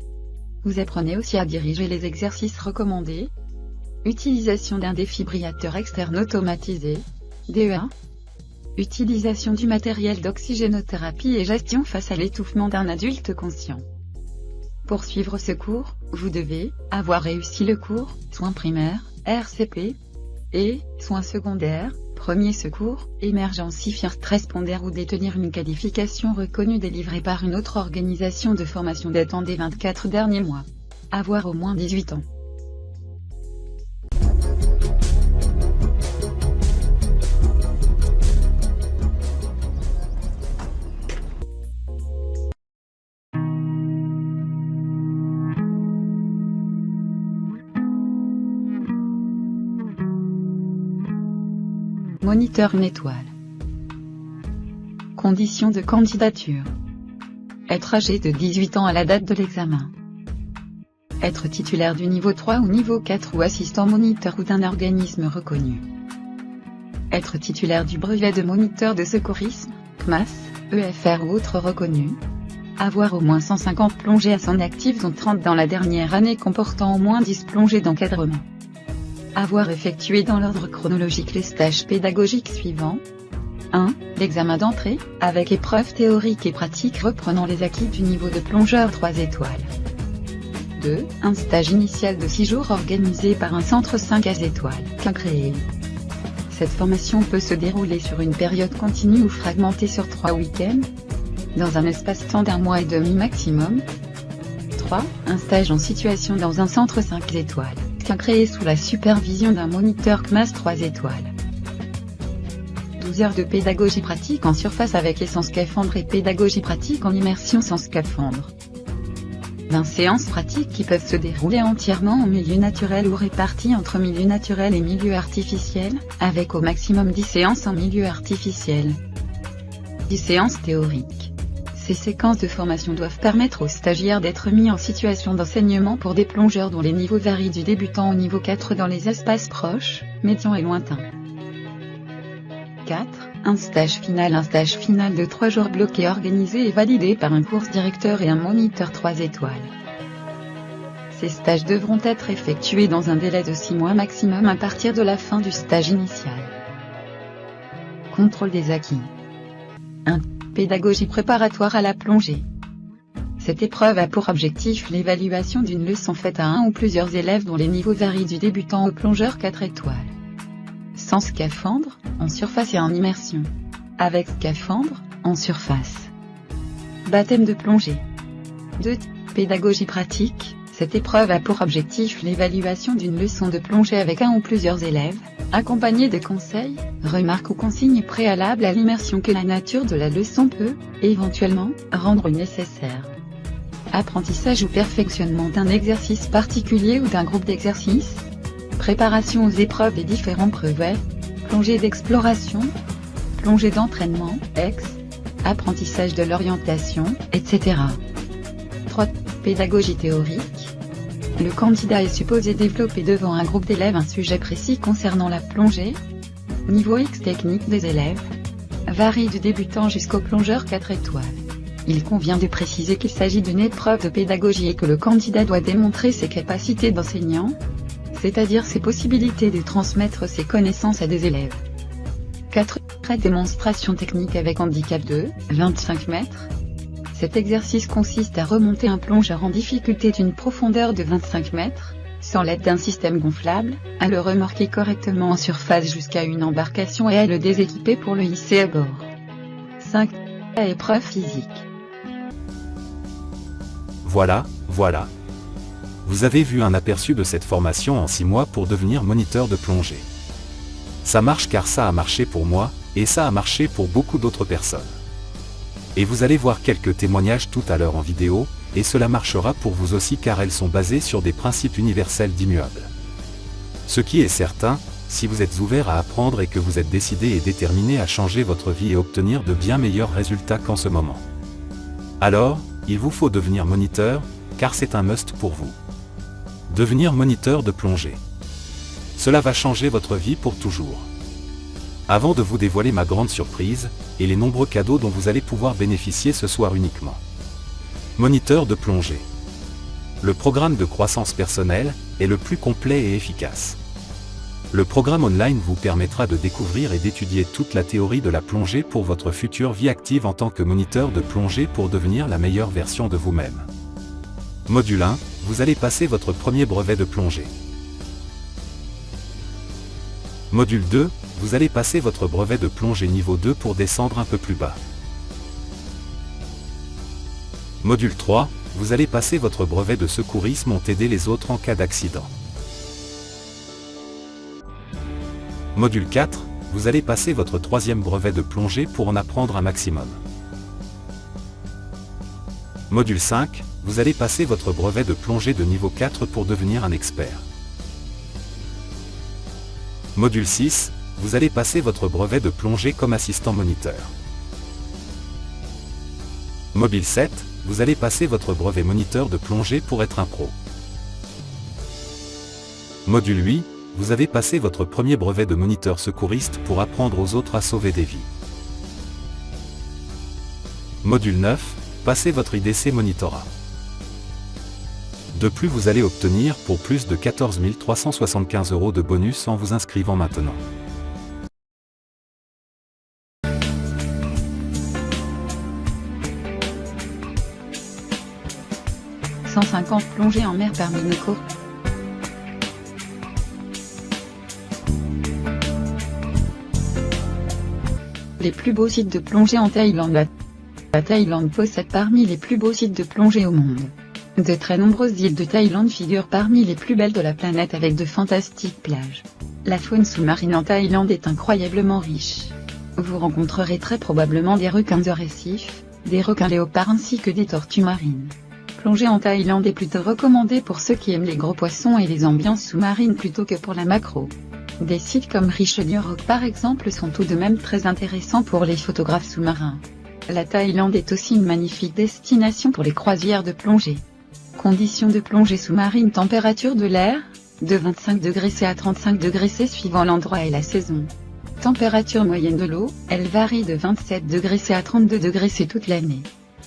Vous apprenez aussi à diriger les exercices recommandés, utilisation d'un défibrillateur externe automatisé, DEA, utilisation du matériel d'oxygénothérapie et gestion face à l'étouffement d'un adulte conscient. Pour suivre ce cours, vous devez avoir réussi le cours, soins primaires, RCP, et soins secondaires, premiers secours, Emergency First Responder ou détenir une qualification reconnue délivrée par une autre organisation de formation datant des 24 derniers mois. Avoir au moins 18 ans. Moniteur une étoile. Conditions de candidature. Être âgé de 18 ans à la date de l'examen. Être titulaire du niveau 3 ou niveau 4 ou assistant moniteur ou d'un organisme reconnu. Être titulaire du brevet de moniteur de secourisme, CMAS, EFR ou autre reconnu. Avoir au moins 150 plongées à son actif dont 30 dans la dernière année comportant au moins 10 plongées d'encadrement. Avoir effectué dans l'ordre chronologique les stages pédagogiques suivants. 1. L'examen d'entrée, avec épreuves théoriques et pratiques reprenant les acquis du niveau de plongeur 3 étoiles. 2. Un stage initial de 6 jours organisé par un centre 5 étoiles qu'a créé. Cette formation peut se dérouler sur une période continue ou fragmentée sur 3 week-ends, dans un espace-temps d'1 mois et demi maximum. 3. Un stage en situation dans un centre 5 étoiles. Créé sous la supervision d'un moniteur CMAS 3 étoiles. 12 heures de pédagogie pratique en surface avec et sans scaphandre et pédagogie pratique en immersion sans scaphandre. 20 séances pratiques qui peuvent se dérouler entièrement en milieu naturel ou réparties entre milieu naturel et milieu artificiel, avec au maximum 10 séances en milieu artificiel. 10 séances théoriques. Ces séquences de formation doivent permettre aux stagiaires d'être mis en situation d'enseignement pour des plongeurs dont les niveaux varient du débutant au niveau 4 dans les espaces proches, médians et lointains. 4. Un stage final de 3 jours bloqué organisé et validé par un course directeur et un moniteur 3 étoiles. Ces stages devront être effectués dans un délai de 6 mois maximum à partir de la fin du stage initial. Contrôle des acquis. 1. Pédagogie préparatoire à la plongée. Cette épreuve a pour objectif l'évaluation d'une leçon faite à un ou plusieurs élèves dont les niveaux varient du débutant au plongeur 4 étoiles. Sans scaphandre, en surface et en immersion. Avec scaphandre, en surface. Baptême de plongée. 2. Pédagogie pratique. Cette épreuve a pour objectif l'évaluation d'une leçon de plongée avec un ou plusieurs élèves, accompagné de conseils, remarques ou consignes préalables à l'immersion que la nature de la leçon peut, éventuellement, rendre nécessaire. Apprentissage ou perfectionnement d'un exercice particulier ou d'un groupe d'exercices. Préparation aux épreuves des différents brevets. Plongée d'exploration. Plongée d'entraînement, apprentissage de l'orientation, etc. 3. Pédagogie théorique. Le candidat est supposé développer devant un groupe d'élèves un sujet précis concernant la plongée. Niveau X technique des élèves varie du débutant jusqu'au plongeur 4 étoiles. Il convient de préciser qu'il s'agit d'une épreuve de pédagogie et que le candidat doit démontrer ses capacités d'enseignant, c'est-à-dire ses possibilités de transmettre ses connaissances à des élèves. 4. Démonstration technique avec handicap de 25 mètres. Cet exercice consiste à remonter un plongeur en difficulté d'une profondeur de 25 mètres, sans l'aide d'un système gonflable, à le remorquer correctement en surface jusqu'à une embarcation et à le déséquiper pour le hisser à bord. 5. Épreuve physique. Voilà. Vous avez vu un aperçu de cette formation en 6 mois pour devenir moniteur de plongée. Ça marche car ça a marché pour moi, et ça a marché pour beaucoup d'autres personnes. Et vous allez voir quelques témoignages tout à l'heure en vidéo, et cela marchera pour vous aussi car elles sont basées sur des principes universels d'immuable. Ce qui est certain, si vous êtes ouvert à apprendre et que vous êtes décidé et déterminé à changer votre vie et obtenir de bien meilleurs résultats qu'en ce moment. Alors, il vous faut devenir moniteur, car c'est un must pour vous. Devenir moniteur de plongée. Cela va changer votre vie pour toujours. Avant de vous dévoiler ma grande surprise, et les nombreux cadeaux dont vous allez pouvoir bénéficier ce soir uniquement. Moniteur de plongée. Le programme de croissance personnelle est le plus complet et efficace. Le programme online vous permettra de découvrir et d'étudier toute la théorie de la plongée pour votre future vie active en tant que moniteur de plongée pour devenir la meilleure version de vous-même. Module 1, vous allez passer votre premier brevet de plongée. Module 2, vous allez passer votre brevet de plongée niveau 2 pour descendre un peu plus bas. Module 3, vous allez passer votre brevet de secourisme pour aider les autres en cas d'accident. Module 4, vous allez passer votre troisième brevet de plongée pour en apprendre un maximum. Module 5, vous allez passer votre brevet de plongée de niveau 4 pour devenir un expert. Module 6, vous allez passer votre brevet de plongée comme assistant moniteur. Module 7, vous allez passer votre brevet moniteur de plongée pour être un pro. Module 8, vous avez passé votre premier brevet de moniteur secouriste pour apprendre aux autres à sauver des vies. Module 9, passez votre IDC monitorat. De plus, vous allez obtenir pour plus de 14 375 € de bonus en vous inscrivant maintenant. « 150 plongées en mer parmi nos cours. Les plus beaux sites de plongée en Thaïlande. La Thaïlande possède parmi les plus beaux sites de plongée au monde. De très nombreuses îles de Thaïlande figurent parmi les plus belles de la planète avec de fantastiques plages. La faune sous-marine en Thaïlande est incroyablement riche. Vous rencontrerez très probablement des requins de récif, des requins léopards ainsi que des tortues marines. Plonger en Thaïlande est plutôt recommandé pour ceux qui aiment les gros poissons et les ambiances sous-marines plutôt que pour la macro. Des sites comme Richelieu Rock par exemple sont tout de même très intéressants pour les photographes sous-marins. La Thaïlande est aussi une magnifique destination pour les croisières de plongée. Conditions de plongée sous-marine. Température de l'air, de 25 degrés C à 35 degrés C suivant l'endroit et la saison. Température moyenne de l'eau, elle varie de 27 degrés C à 32 degrés C toute l'année.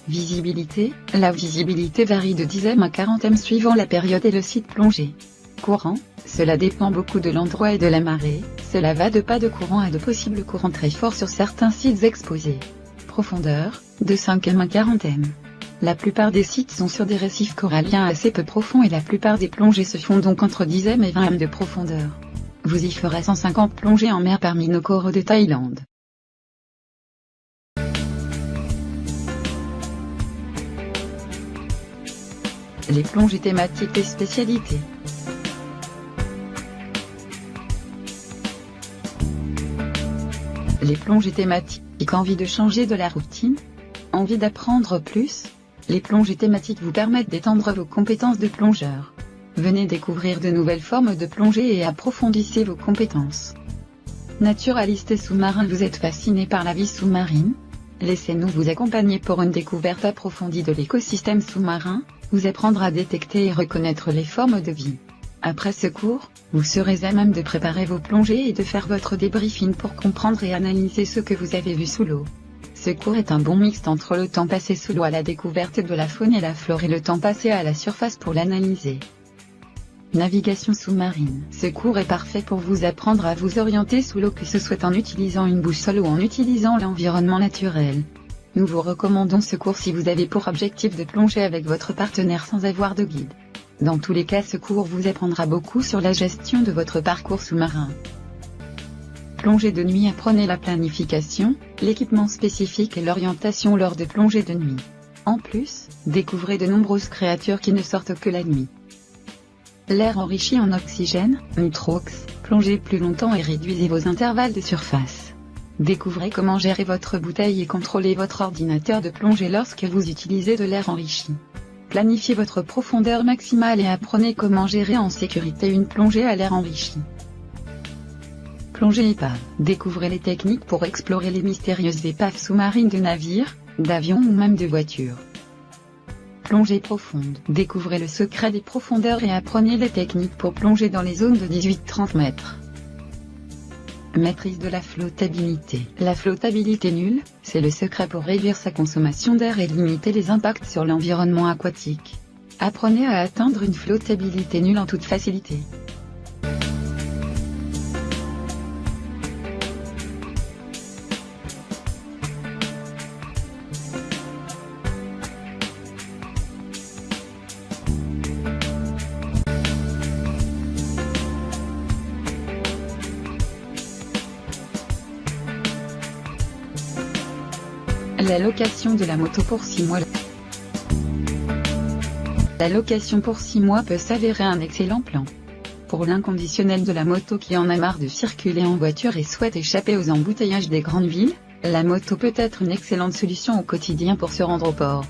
Visibilité, la visibilité varie de 10m à 40m suivant la période et le site plongé. Courant, cela dépend beaucoup de l'endroit et de la marée, cela va de pas de courant à de possibles courants très forts sur certains sites exposés. Profondeur, de 5m à 40m. La plupart des sites sont sur des récifs coralliens assez peu profonds et la plupart des plongées se font donc entre 10m et 20m de profondeur. Vous y ferez 150 plongées en mer parmi nos coraux de Thaïlande. Les plongées thématiques et spécialités. Les plongées thématiques. Envie de changer de la routine? Envie d'apprendre plus? Les plongées thématiques vous permettent d'étendre vos compétences de plongeur. Venez découvrir de nouvelles formes de plongée et approfondissez vos compétences. Naturaliste et sous-marin, vous êtes fasciné par la vie sous-marine? Laissez-nous vous accompagner pour une découverte approfondie de l'écosystème sous-marin, vous apprendre à détecter et reconnaître les formes de vie. Après ce cours, vous serez à même de préparer vos plongées et de faire votre débriefing pour comprendre et analyser ce que vous avez vu sous l'eau. Ce cours est un bon mixte entre le temps passé sous l'eau à la découverte de la faune et la flore et le temps passé à la surface pour l'analyser. Navigation sous-marine. Ce cours est parfait pour vous apprendre à vous orienter sous l'eau, que ce soit en utilisant une boussole ou en utilisant l'environnement naturel. Nous vous recommandons ce cours si vous avez pour objectif de plonger avec votre partenaire sans avoir de guide. Dans tous les cas, ce cours vous apprendra beaucoup sur la gestion de votre parcours sous-marin. Plongée de nuit. Apprenez la planification, l'équipement spécifique et l'orientation lors de plongées de nuit. En plus, découvrez de nombreuses créatures qui ne sortent que la nuit. L'air enrichi en oxygène, Nitrox. Plongez plus longtemps et réduisez vos intervalles de surface. Découvrez comment gérer votre bouteille et contrôlez votre ordinateur de plongée lorsque vous utilisez de l'air enrichi. Planifiez votre profondeur maximale et apprenez comment gérer en sécurité une plongée à l'air enrichi. plongée épave. Découvrez les techniques pour explorer les mystérieuses épaves sous-marines de navires, d'avions ou même de voitures. Plongée profonde. Découvrez le secret des profondeurs et apprenez les techniques pour plonger dans les zones de 18-30 mètres. Maîtrise de la flottabilité. La flottabilité nulle, c'est le secret pour réduire sa consommation d'air et limiter les impacts sur l'environnement aquatique. Apprenez à atteindre une flottabilité nulle en toute facilité. La location de la moto pour 6 mois. La location pour 6 mois peut s'avérer un excellent plan. Pour l'inconditionnel de la moto qui en a marre de circuler en voiture et souhaite échapper aux embouteillages des grandes villes, la moto peut être une excellente solution au quotidien pour se rendre au port.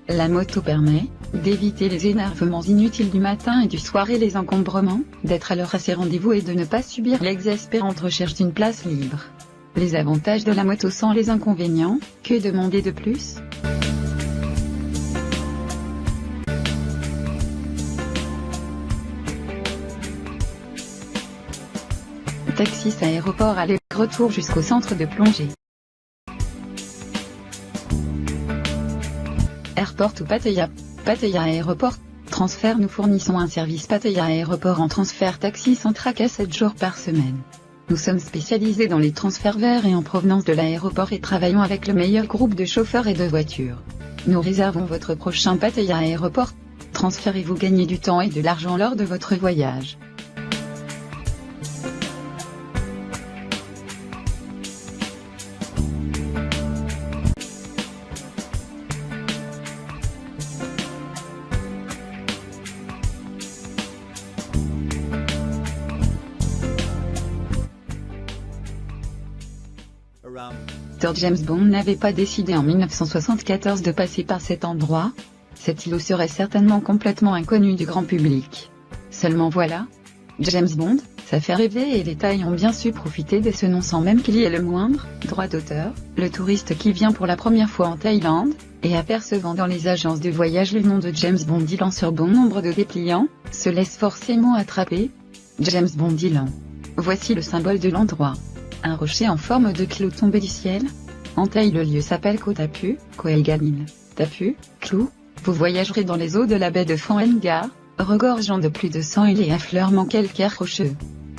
La moto permet d'éviter les énervements inutiles du matin et du soir et les encombrements, d'être à l'heure à ses rendez-vous et de ne pas subir l'exaspérante recherche d'une place libre. Les avantages de la moto sans les inconvénients, que demander de plus ? Taxis aéroport aller-retour jusqu'au centre de plongée. Airport ou Pattaya. Pattaya Aéroport. Transfert. Nous fournissons un service Pattaya Aéroport en transfert taxi sans tracas 7 jours par semaine. Nous sommes spécialisés dans les transferts vers et en provenance de l'aéroport et travaillons avec le meilleur groupe de chauffeurs et de voitures. Nous réservons votre prochain Pattaya Aéroport. Transférez-vous gagner du temps et de l'argent lors de votre voyage. Sir James Bond n'avait pas décidé en 1974 de passer par cet endroit. Cet îlot serait certainement complètement inconnu du grand public. Seulement voilà, James Bond, ça fait rêver et les Thaïs ont bien su profiter de ce nom sans même qu'il y ait le moindre droit d'auteur. Le touriste qui vient pour la première fois en Thaïlande, et apercevant dans les agences de voyage le nom de James Bond Island sur bon nombre de dépliants, se laisse forcément attraper. James Bond Island. Voici le symbole de l'endroit. Un rocher en forme de clou tombé du ciel. En Thaï le lieu s'appelle Koh Tapu, Koelganin. Tapu, clou. Vous voyagerez dans les eaux de la baie de Phan regorgeant de plus de 100 îles et affleurement calcaire rocheux.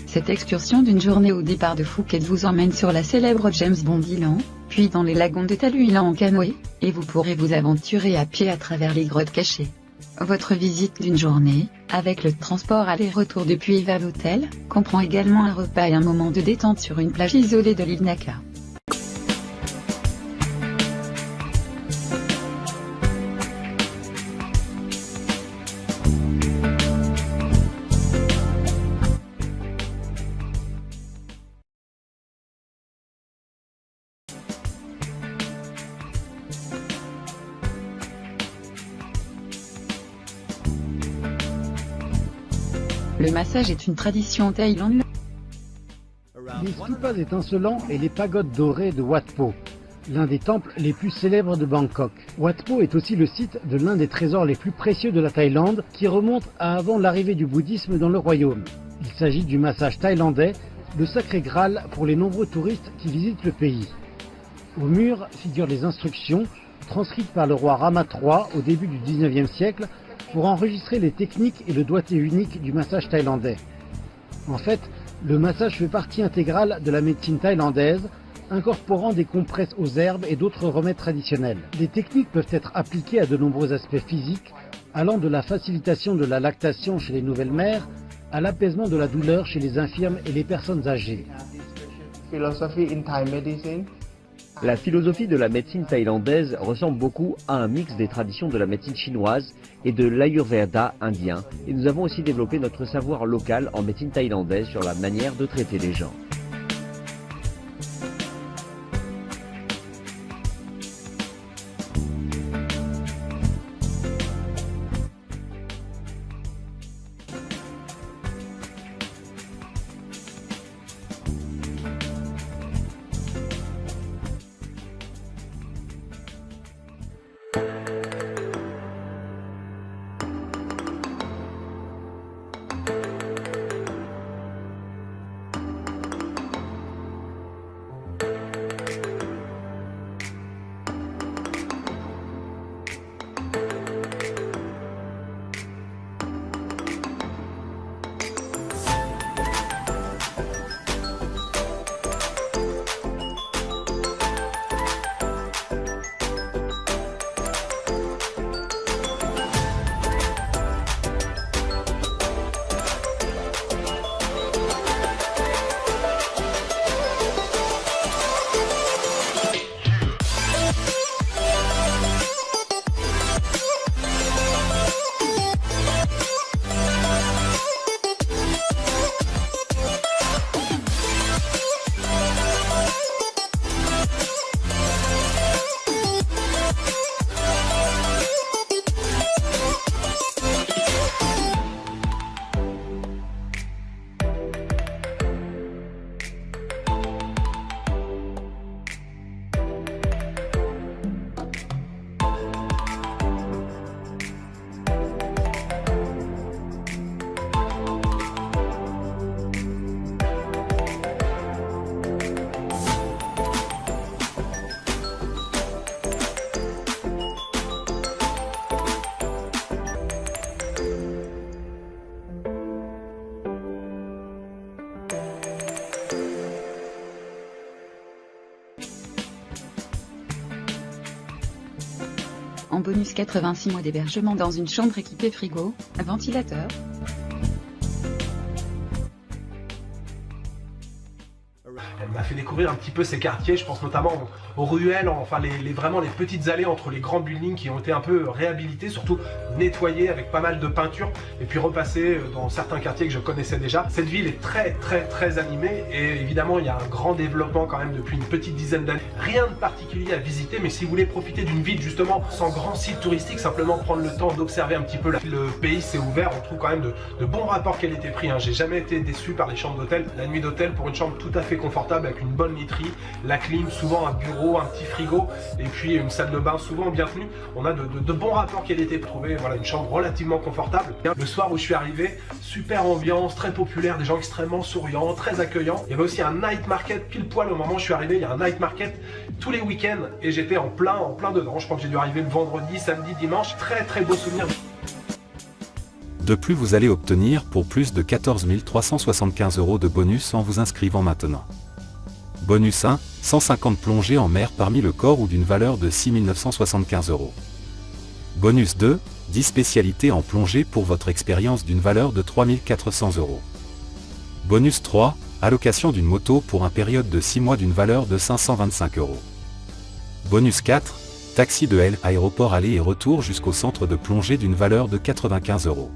Cette excursion d'une journée au départ de Phuket vous emmène sur la célèbre James Bond Island, puis dans les lagons de Talu Island en canoë, et vous pourrez vous aventurer à pied à travers les grottes cachées. Votre visite d'une journée, avec le transport aller-retour depuis et vers l'hôtel, comprend également un repas et un moment de détente sur une plage isolée de l'île Naka. Le massage est une tradition en Thaïlande. Les stupas étincelants et les pagodes dorées de Wat Po, l'un des temples les plus célèbres de Bangkok. Wat Po est aussi le site de l'un des trésors les plus précieux de la Thaïlande, qui remonte à avant l'arrivée du bouddhisme dans le royaume. Il s'agit du massage thaïlandais, le sacré Graal pour les nombreux touristes qui visitent le pays. Au mur figurent les instructions, transcrites par le roi Rama III au début du 19e siècle, pour enregistrer les techniques et le doigté unique du massage thaïlandais. En fait, le massage fait partie intégrale de la médecine thaïlandaise, incorporant des compresses aux herbes et d'autres remèdes traditionnels. Les techniques peuvent être appliquées à de nombreux aspects physiques, allant de la facilitation de la lactation chez les nouvelles mères à l'apaisement de la douleur chez les infirmes et les personnes âgées. La philosophie de la médecine thaïlandaise ressemble beaucoup à un mix des traditions de la médecine chinoise et de l'Ayurveda indien, et nous avons aussi développé notre savoir local en médecine thaïlandaise sur la manière de traiter les gens. Bonus 86 mois d'hébergement dans une chambre équipée frigo, un ventilateur. Elle m'a fait découvrir un petit peu ces quartiers, je pense notamment aux ruelles, enfin vraiment les petites allées entre les grands buildings qui ont été un peu réhabilités, surtout nettoyés avec pas mal de peinture, et puis repassés dans certains quartiers que je connaissais déjà. Cette ville est très animée, et évidemment il y a un grand développement quand même depuis une petite dizaine d'années. Rien de particulier à visiter, mais si vous voulez profiter d'une ville justement sans grand site touristique, simplement prendre le temps d'observer un petit peu le pays, c'est ouvert, on trouve quand même de bons rapports qualité-prix. J'ai jamais été déçu par les chambres d'hôtel. La nuit d'hôtel pour une chambre tout à fait confortable avec une bonne literie, la clim, souvent un bureau, un petit frigo et puis une salle de bain souvent bien tenue. On a de bons rapports qualité pour trouver une chambre relativement confortable. Le soir où je suis arrivé, super ambiance, très populaire, des gens extrêmement souriants, très accueillants. Il y avait aussi un night market pile poil au moment où je suis arrivé. Il y a un night market tous les week-ends et j'étais en plein dedans. Je crois que j'ai dû arriver le vendredi, samedi, dimanche. Très beau souvenir. De plus, vous allez obtenir pour plus de 14 375 € de bonus en vous inscrivant maintenant. Bonus 1, 150 plongées en mer parmi le corps ou d'une valeur de 6 975 €. Bonus 2, 10 spécialités en plongée pour votre expérience d'une valeur de 3 400 €. Bonus 3, allocation d'une moto pour une période de 6 mois d'une valeur de 525 €. Bonus 4, taxi de aéroport aller et retour jusqu'au centre de plongée d'une valeur de 95 €.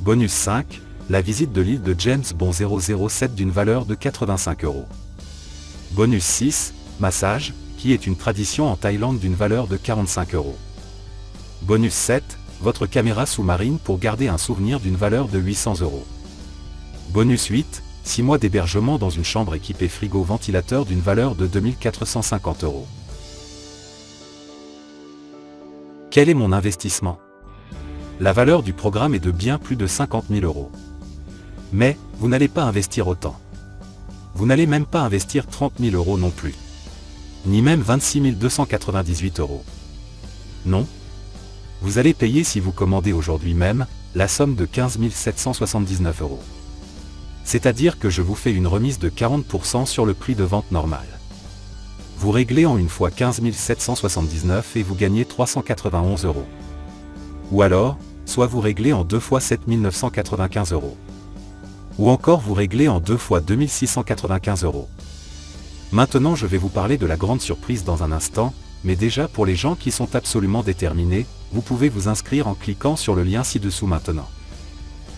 Bonus 5, la visite de l'île de James Bond 007 d'une valeur de 85 €. Bonus 6, massage, qui est une tradition en Thaïlande d'une valeur de 45 €. Bonus 7, votre caméra sous-marine pour garder un souvenir d'une valeur de 800 €. Bonus 8, 6 mois d'hébergement dans une chambre équipée frigo-ventilateur d'une valeur de 2 450 €. Quel est mon investissement? La valeur du programme est de bien plus de 50 000 €. Mais, vous n'allez pas investir autant. Vous n'allez même pas investir 30 000 € non plus. Ni même 26 298 €. Non. Vous allez payer si vous commandez aujourd'hui même, la somme de 15 779 €. C'est-à-dire que je vous fais une remise de 40% sur le prix de vente normal. Vous réglez en une fois 15 779 et vous gagnez 391 €. Ou alors, soit vous réglez en deux fois 7 995 €. Ou encore vous réglez en deux fois 2 695 €. Maintenant je vais vous parler de la grande surprise dans un instant, mais déjà pour les gens qui sont absolument déterminés, vous pouvez vous inscrire en cliquant sur le lien ci-dessous maintenant.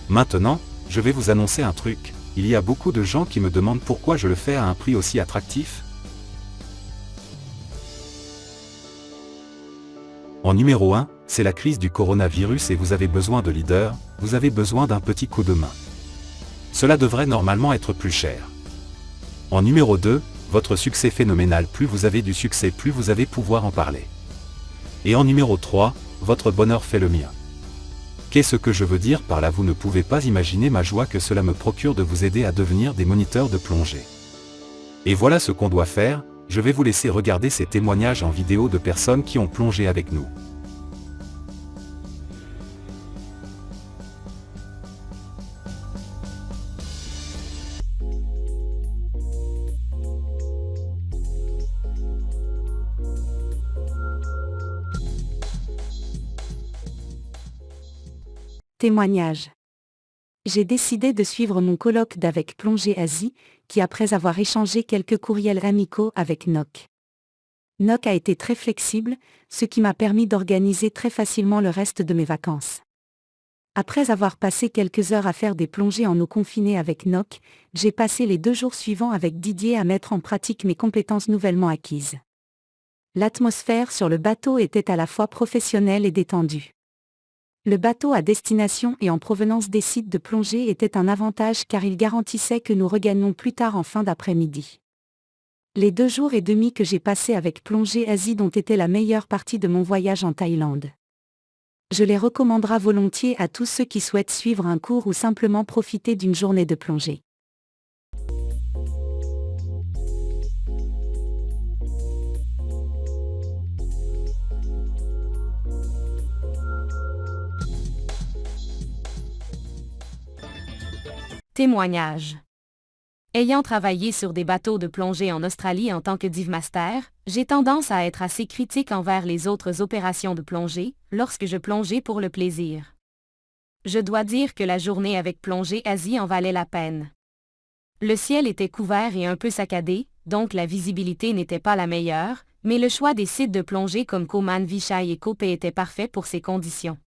Maintenant, je vais vous annoncer un truc, il y a beaucoup de gens qui me demandent pourquoi je le fais à un prix aussi attractif. En numéro 1, c'est la crise du coronavirus et vous avez besoin de leaders, vous avez besoin d'un petit coup de main. Cela devrait normalement être plus cher. En numéro 2, votre succès phénoménal, plus vous avez du succès plus vous allez pouvoir en parler. Et en numéro 3, votre bonheur fait le mien. Qu'est-ce que je veux dire par là? Vous ne pouvez pas imaginer ma joie que cela me procure de vous aider à devenir des moniteurs de plongée. Et voilà ce qu'on doit faire, je vais vous laisser regarder ces témoignages en vidéo de personnes qui ont plongé avec nous. Témoignage. J'ai décidé de suivre mon colloque d'Avec Plongée Asie, qui après avoir échangé quelques courriels amicaux avec Noc. Noc a été très flexible, ce qui m'a permis d'organiser très facilement le reste de mes vacances. Après avoir passé quelques heures à faire des plongées en eau confinée avec Noc, j'ai passé les 2 jours suivants avec Didier à mettre en pratique mes compétences nouvellement acquises. L'atmosphère sur le bateau était à la fois professionnelle et détendue. Le bateau à destination et en provenance des sites de plongée était un avantage car il garantissait que nous regagnions plus tard en fin d'après-midi. Les 2 jours et demi que j'ai passés avec Plongée Asie ont été la meilleure partie de mon voyage en Thaïlande. Je les recommanderai volontiers à tous ceux qui souhaitent suivre un cours ou simplement profiter d'une journée de plongée. Témoignage. Ayant travaillé sur des bateaux de plongée en Australie en tant que dive master, j'ai tendance à être assez critique envers les autres opérations de plongée, lorsque je plongeais pour le plaisir. Je dois dire que la journée avec Plongée Asie en valait la peine. Le ciel était couvert et un peu saccadé, donc la visibilité n'était pas la meilleure, mais le choix des sites de plongée comme Koman Vichai et Kope était parfait pour ces conditions.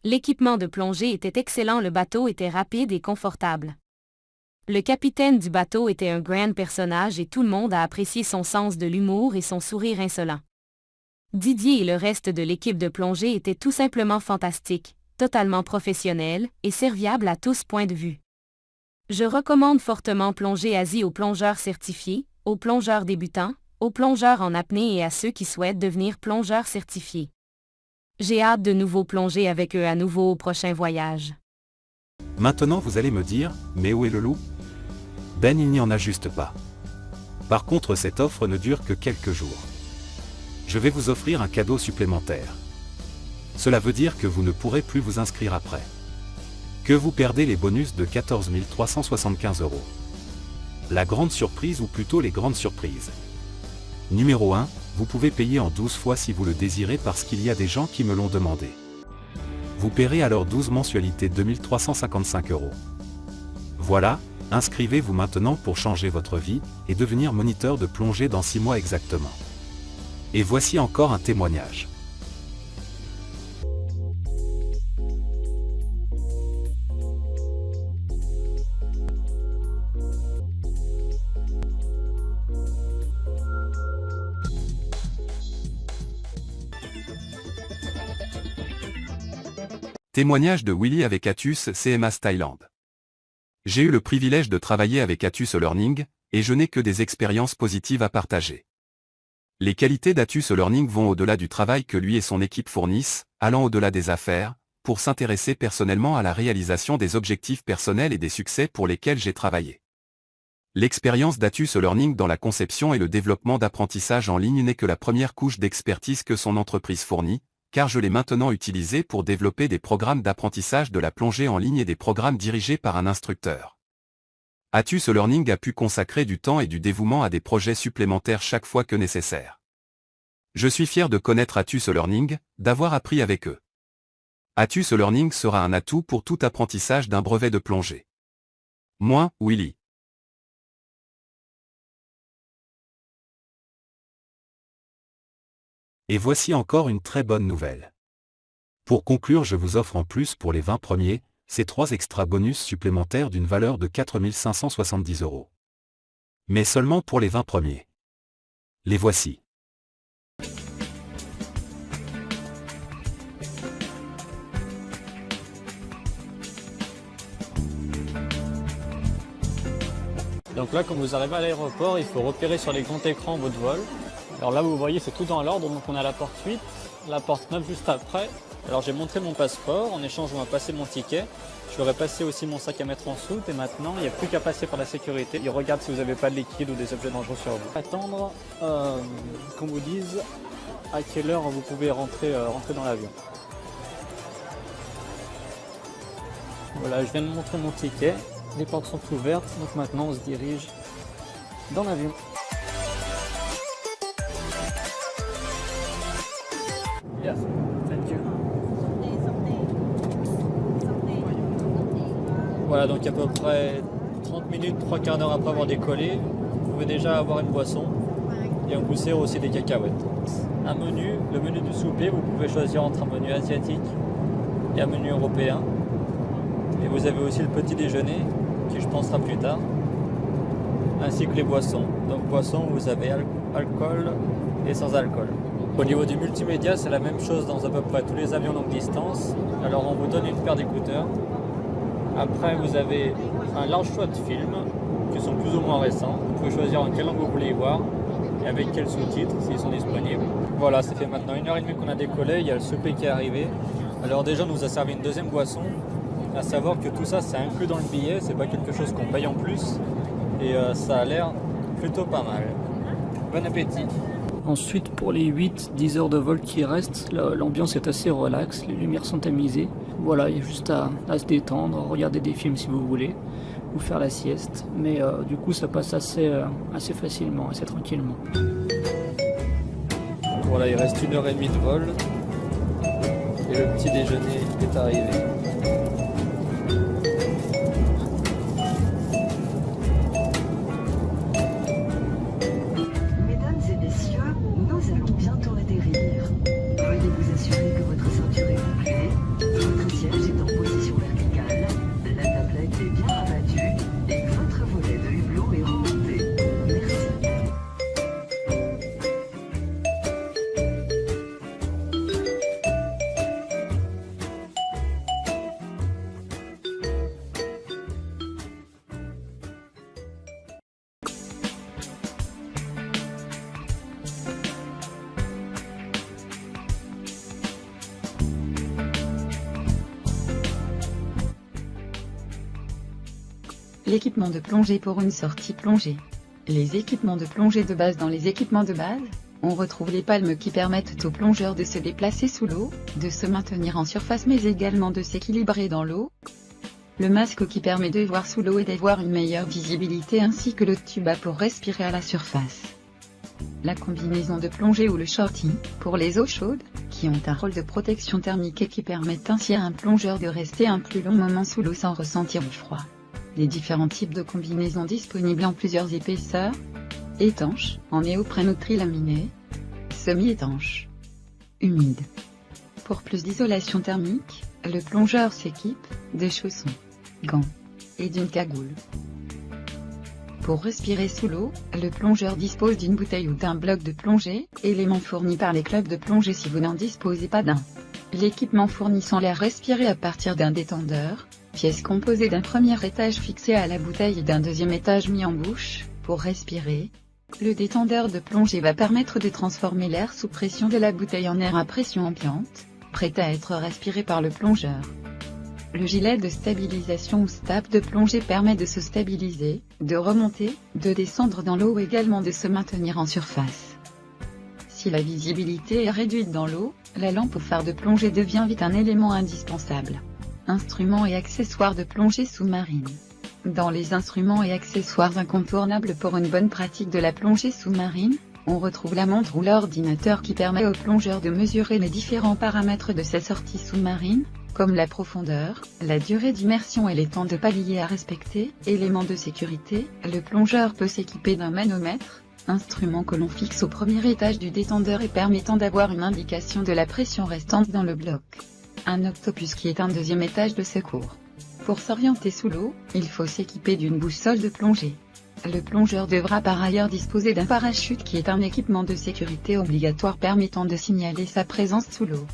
L'équipement de plongée était excellent, le bateau était rapide et confortable. Le capitaine du bateau était un grand personnage et tout le monde a apprécié son sens de l'humour et son sourire insolent. Didier et le reste de l'équipe de plongée étaient tout simplement fantastiques, totalement professionnels et serviables à tous points de vue. Je recommande fortement Plongée Asie aux plongeurs certifiés, aux plongeurs débutants, aux plongeurs en apnée et à ceux qui souhaitent devenir plongeurs certifiés. J'ai hâte de nouveau plonger avec eux à nouveau au prochain voyage. Maintenant vous allez me dire, mais où est le loup? Ben, il n'y en a juste pas. Par contre, cette offre ne dure que quelques jours. Je vais vous offrir un cadeau supplémentaire. Cela veut dire que vous ne pourrez plus vous inscrire après. Que vous perdez les bonus de 14 375 €. La grande surprise, ou plutôt les grandes surprises. Numéro 1, vous pouvez payer en 12 fois si vous le désirez parce qu'il y a des gens qui me l'ont demandé. Vous paierez alors 12 mensualités de 2 355 €. Voilà, inscrivez-vous maintenant pour changer votre vie et devenir moniteur de plongée dans 6 mois exactement. Et voici encore un témoignage. Témoignage de Willy avec Atus CMAS Thaïlande. J'ai eu le privilège de travailler avec Atus Learning, et je n'ai que des expériences positives à partager. Les qualités d'Atus Learning vont au-delà du travail que lui et son équipe fournissent, allant au-delà des affaires, pour s'intéresser personnellement à la réalisation des objectifs personnels et des succès pour lesquels j'ai travaillé. L'expérience d'Atus Learning dans la conception et le développement d'apprentissage en ligne n'est que la première couche d'expertise que son entreprise fournit, car je l'ai maintenant utilisé pour développer des programmes d'apprentissage de la plongée en ligne et des programmes dirigés par un instructeur. Atus Learning a pu consacrer du temps et du dévouement à des projets supplémentaires chaque fois que nécessaire. Je suis fier de connaître Atus Learning, d'avoir appris avec eux. Atus Learning sera un atout pour tout apprentissage d'un brevet de plongée. Moi, Willy. Et voici encore une très bonne nouvelle. Pour conclure, je vous offre en plus pour les 20 premiers, ces 3 extra bonus supplémentaires d'une valeur de 4 570 €. Mais seulement pour les 20 premiers. Les voici. Donc là, quand vous arrivez à l'aéroport, il faut repérer sur les grands écrans votre vol. Alors là, vous voyez, c'est tout dans l'ordre. Donc on a la porte 8, la porte 9 juste après. Alors j'ai montré mon passeport. En échange, on m'a passé mon ticket. Je leur ai passé aussi mon sac à mettre en soute. Et maintenant, il n'y a plus qu'à passer par la sécurité. Ils regardent si vous n'avez pas de liquide ou des objets dangereux sur vous. Attendre qu'on vous dise à quelle heure vous pouvez rentrer dans l'avion. Voilà, je viens de montrer mon ticket. Les portes sont ouvertes. Donc maintenant, on se dirige dans l'avion. Yes, thank you. Voilà, donc à peu près 30 minutes, 3 quarts d'heure après avoir décollé, vous pouvez déjà avoir une boisson et on vous sert aussi des cacahuètes. Un menu, le menu du souper, vous pouvez choisir entre un menu asiatique et un menu européen. Et vous avez aussi le petit déjeuner, qui je pense sera plus tard, ainsi que les boissons. Donc boissons, vous avez alcool et sans alcool. Au niveau du multimédia, c'est la même chose dans à peu près tous les avions longue distance. Alors on vous donne une paire d'écouteurs. Après vous avez un large choix de films qui sont plus ou moins récents. Vous pouvez choisir en quelle langue vous voulez y voir et avec quels sous-titres s'ils sont disponibles. Voilà, ça fait maintenant 1h30 qu'on a décollé, il y a le souper qui est arrivé. Alors déjà on nous a servi une deuxième boisson, à savoir que tout ça c'est inclus dans le billet, c'est pas quelque chose qu'on paye en plus et ça a l'air plutôt pas mal. Bon appétit! Ensuite, pour les 8-10 heures de vol qui restent, l'ambiance est assez relaxe, les lumières sont tamisées. Voilà, il y a juste à se détendre, regarder des films si vous voulez, ou faire la sieste. Mais du coup, ça passe assez facilement, assez tranquillement. Voilà, il reste 1h30 de vol. Et le petit déjeuner est arrivé. Mesdames et messieurs, nous allons bientôt atterrir. Veuillez vous assurer que votre ceinture est bouclée, votre siège est en position verticale, la tablette est bien rabattue et votre volet de hublot est remonté. Merci. L'équipement de plongée pour une sortie plongée. Les équipements de plongée de base. Dans les équipements de base, on retrouve les palmes qui permettent aux plongeurs de se déplacer sous l'eau, de se maintenir en surface mais également de s'équilibrer dans l'eau. Le masque qui permet de voir sous l'eau et d'avoir une meilleure visibilité ainsi que le tuba pour respirer à la surface. La combinaison de plongée ou le shorty, pour les eaux chaudes, qui ont un rôle de protection thermique et qui permettent ainsi à un plongeur de rester un plus long moment sous l'eau sans ressentir le froid. Les différents types de combinaisons disponibles en plusieurs épaisseurs. Étanche, en néoprène ou trilaminé. Semi-étanche. Humide. Pour plus d'isolation thermique, le plongeur s'équipe de chaussons, gants et d'une cagoule. Pour respirer sous l'eau, le plongeur dispose d'une bouteille ou d'un bloc de plongée, élément fourni par les clubs de plongée si vous n'en disposez pas d'un. L'équipement fournissant l'air respiré à partir d'un détendeur, pièce composée d'un premier étage fixé à la bouteille et d'un deuxième étage mis en bouche, pour respirer. Le détendeur de plongée va permettre de transformer l'air sous pression de la bouteille en air à pression ambiante, prêt à être respiré par le plongeur. Le gilet de stabilisation ou STAP de plongée permet de se stabiliser, de remonter, de descendre dans l'eau ou également de se maintenir en surface. Si la visibilité est réduite dans l'eau, la lampe ou phare de plongée devient vite un élément indispensable. Instruments et accessoires de plongée sous-marine. Dans les instruments et accessoires incontournables pour une bonne pratique de la plongée sous-marine, on retrouve la montre ou l'ordinateur qui permet au plongeur de mesurer les différents paramètres de sa sortie sous-marine, comme la profondeur, la durée d'immersion et les temps de palier à respecter. Éléments de sécurité, le plongeur peut s'équiper d'un manomètre, instrument que l'on fixe au premier étage du détendeur et permettant d'avoir une indication de la pression restante dans le bloc. Un octopus qui est un deuxième étage de secours. Pour s'orienter sous l'eau, il faut s'équiper d'une boussole de plongée. Le plongeur devra par ailleurs disposer d'un parachute qui est un équipement de sécurité obligatoire permettant de signaler sa présence sous l'eau.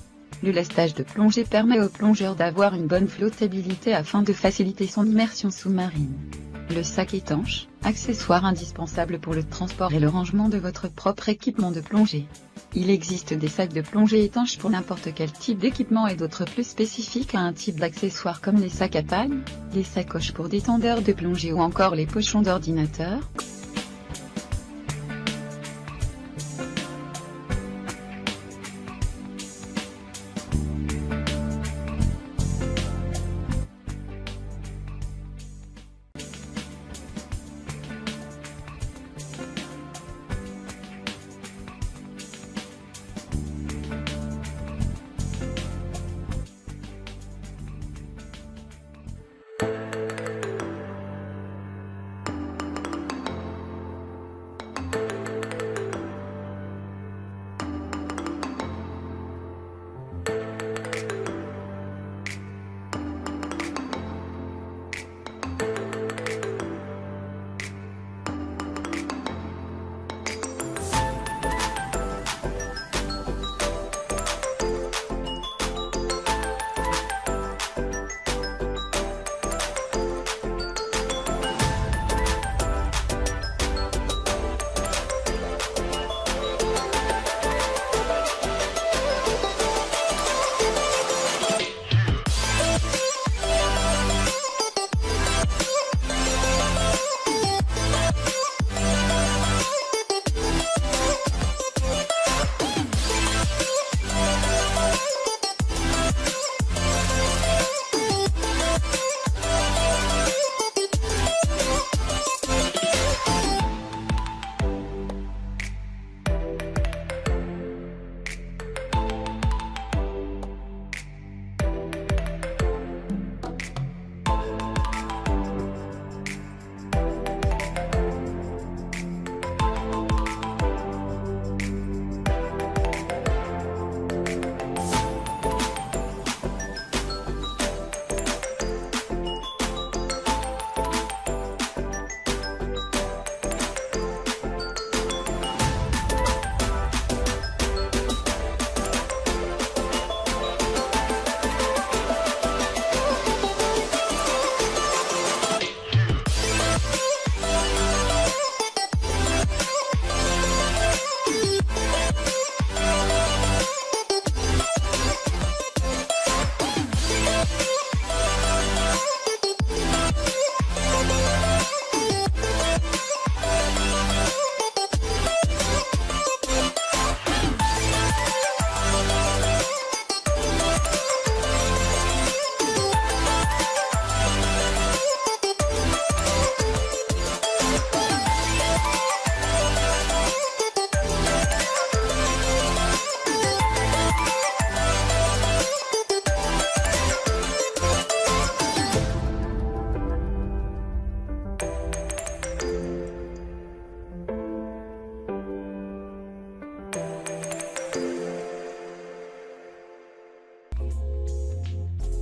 Le lestage de plongée permet au plongeur d'avoir une bonne flottabilité afin de faciliter son immersion sous-marine. Le sac étanche, accessoire indispensable pour le transport et le rangement de votre propre équipement de plongée. Il existe des sacs de plongée étanches pour n'importe quel type d'équipement et d'autres plus spécifiques à un type d'accessoire comme les sacs à palmes, les sacoches pour détendeurs de plongée ou encore les pochons d'ordinateur.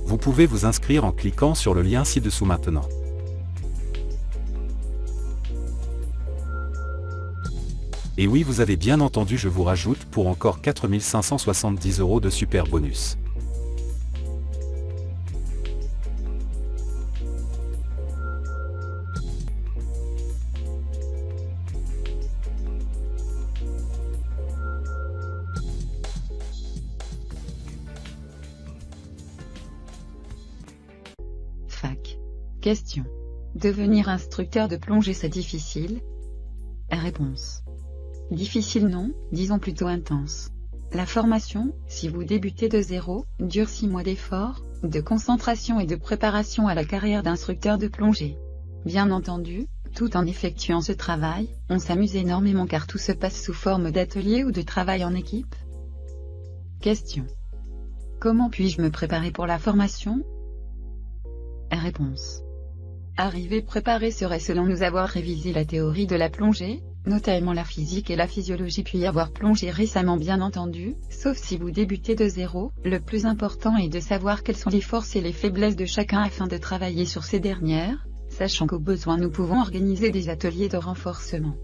Vous pouvez vous inscrire en cliquant sur le lien ci-dessous maintenant. Et oui, vous avez bien entendu, je vous rajoute pour encore 4 570 € de super bonus. Fac. Question. Devenir instructeur de plongée, c'est difficile? Réponse. Difficile non, disons plutôt intense. La formation, si vous débutez de zéro, dure 6 mois d'efforts, de concentration et de préparation à la carrière d'instructeur de plongée. Bien entendu, tout en effectuant ce travail, on s'amuse énormément car tout se passe sous forme d'atelier ou de travail en équipe. Question. Comment puis-je me préparer pour la formation? Réponse. Arriver préparé serait selon nous avoir révisé la théorie de la plongée, notamment la physique et la physiologie, puis avoir plongé récemment bien entendu, sauf si vous débutez de zéro. Le plus important est de savoir quelles sont les forces et les faiblesses de chacun afin de travailler sur ces dernières, sachant qu'au besoin nous pouvons organiser des ateliers de renforcement.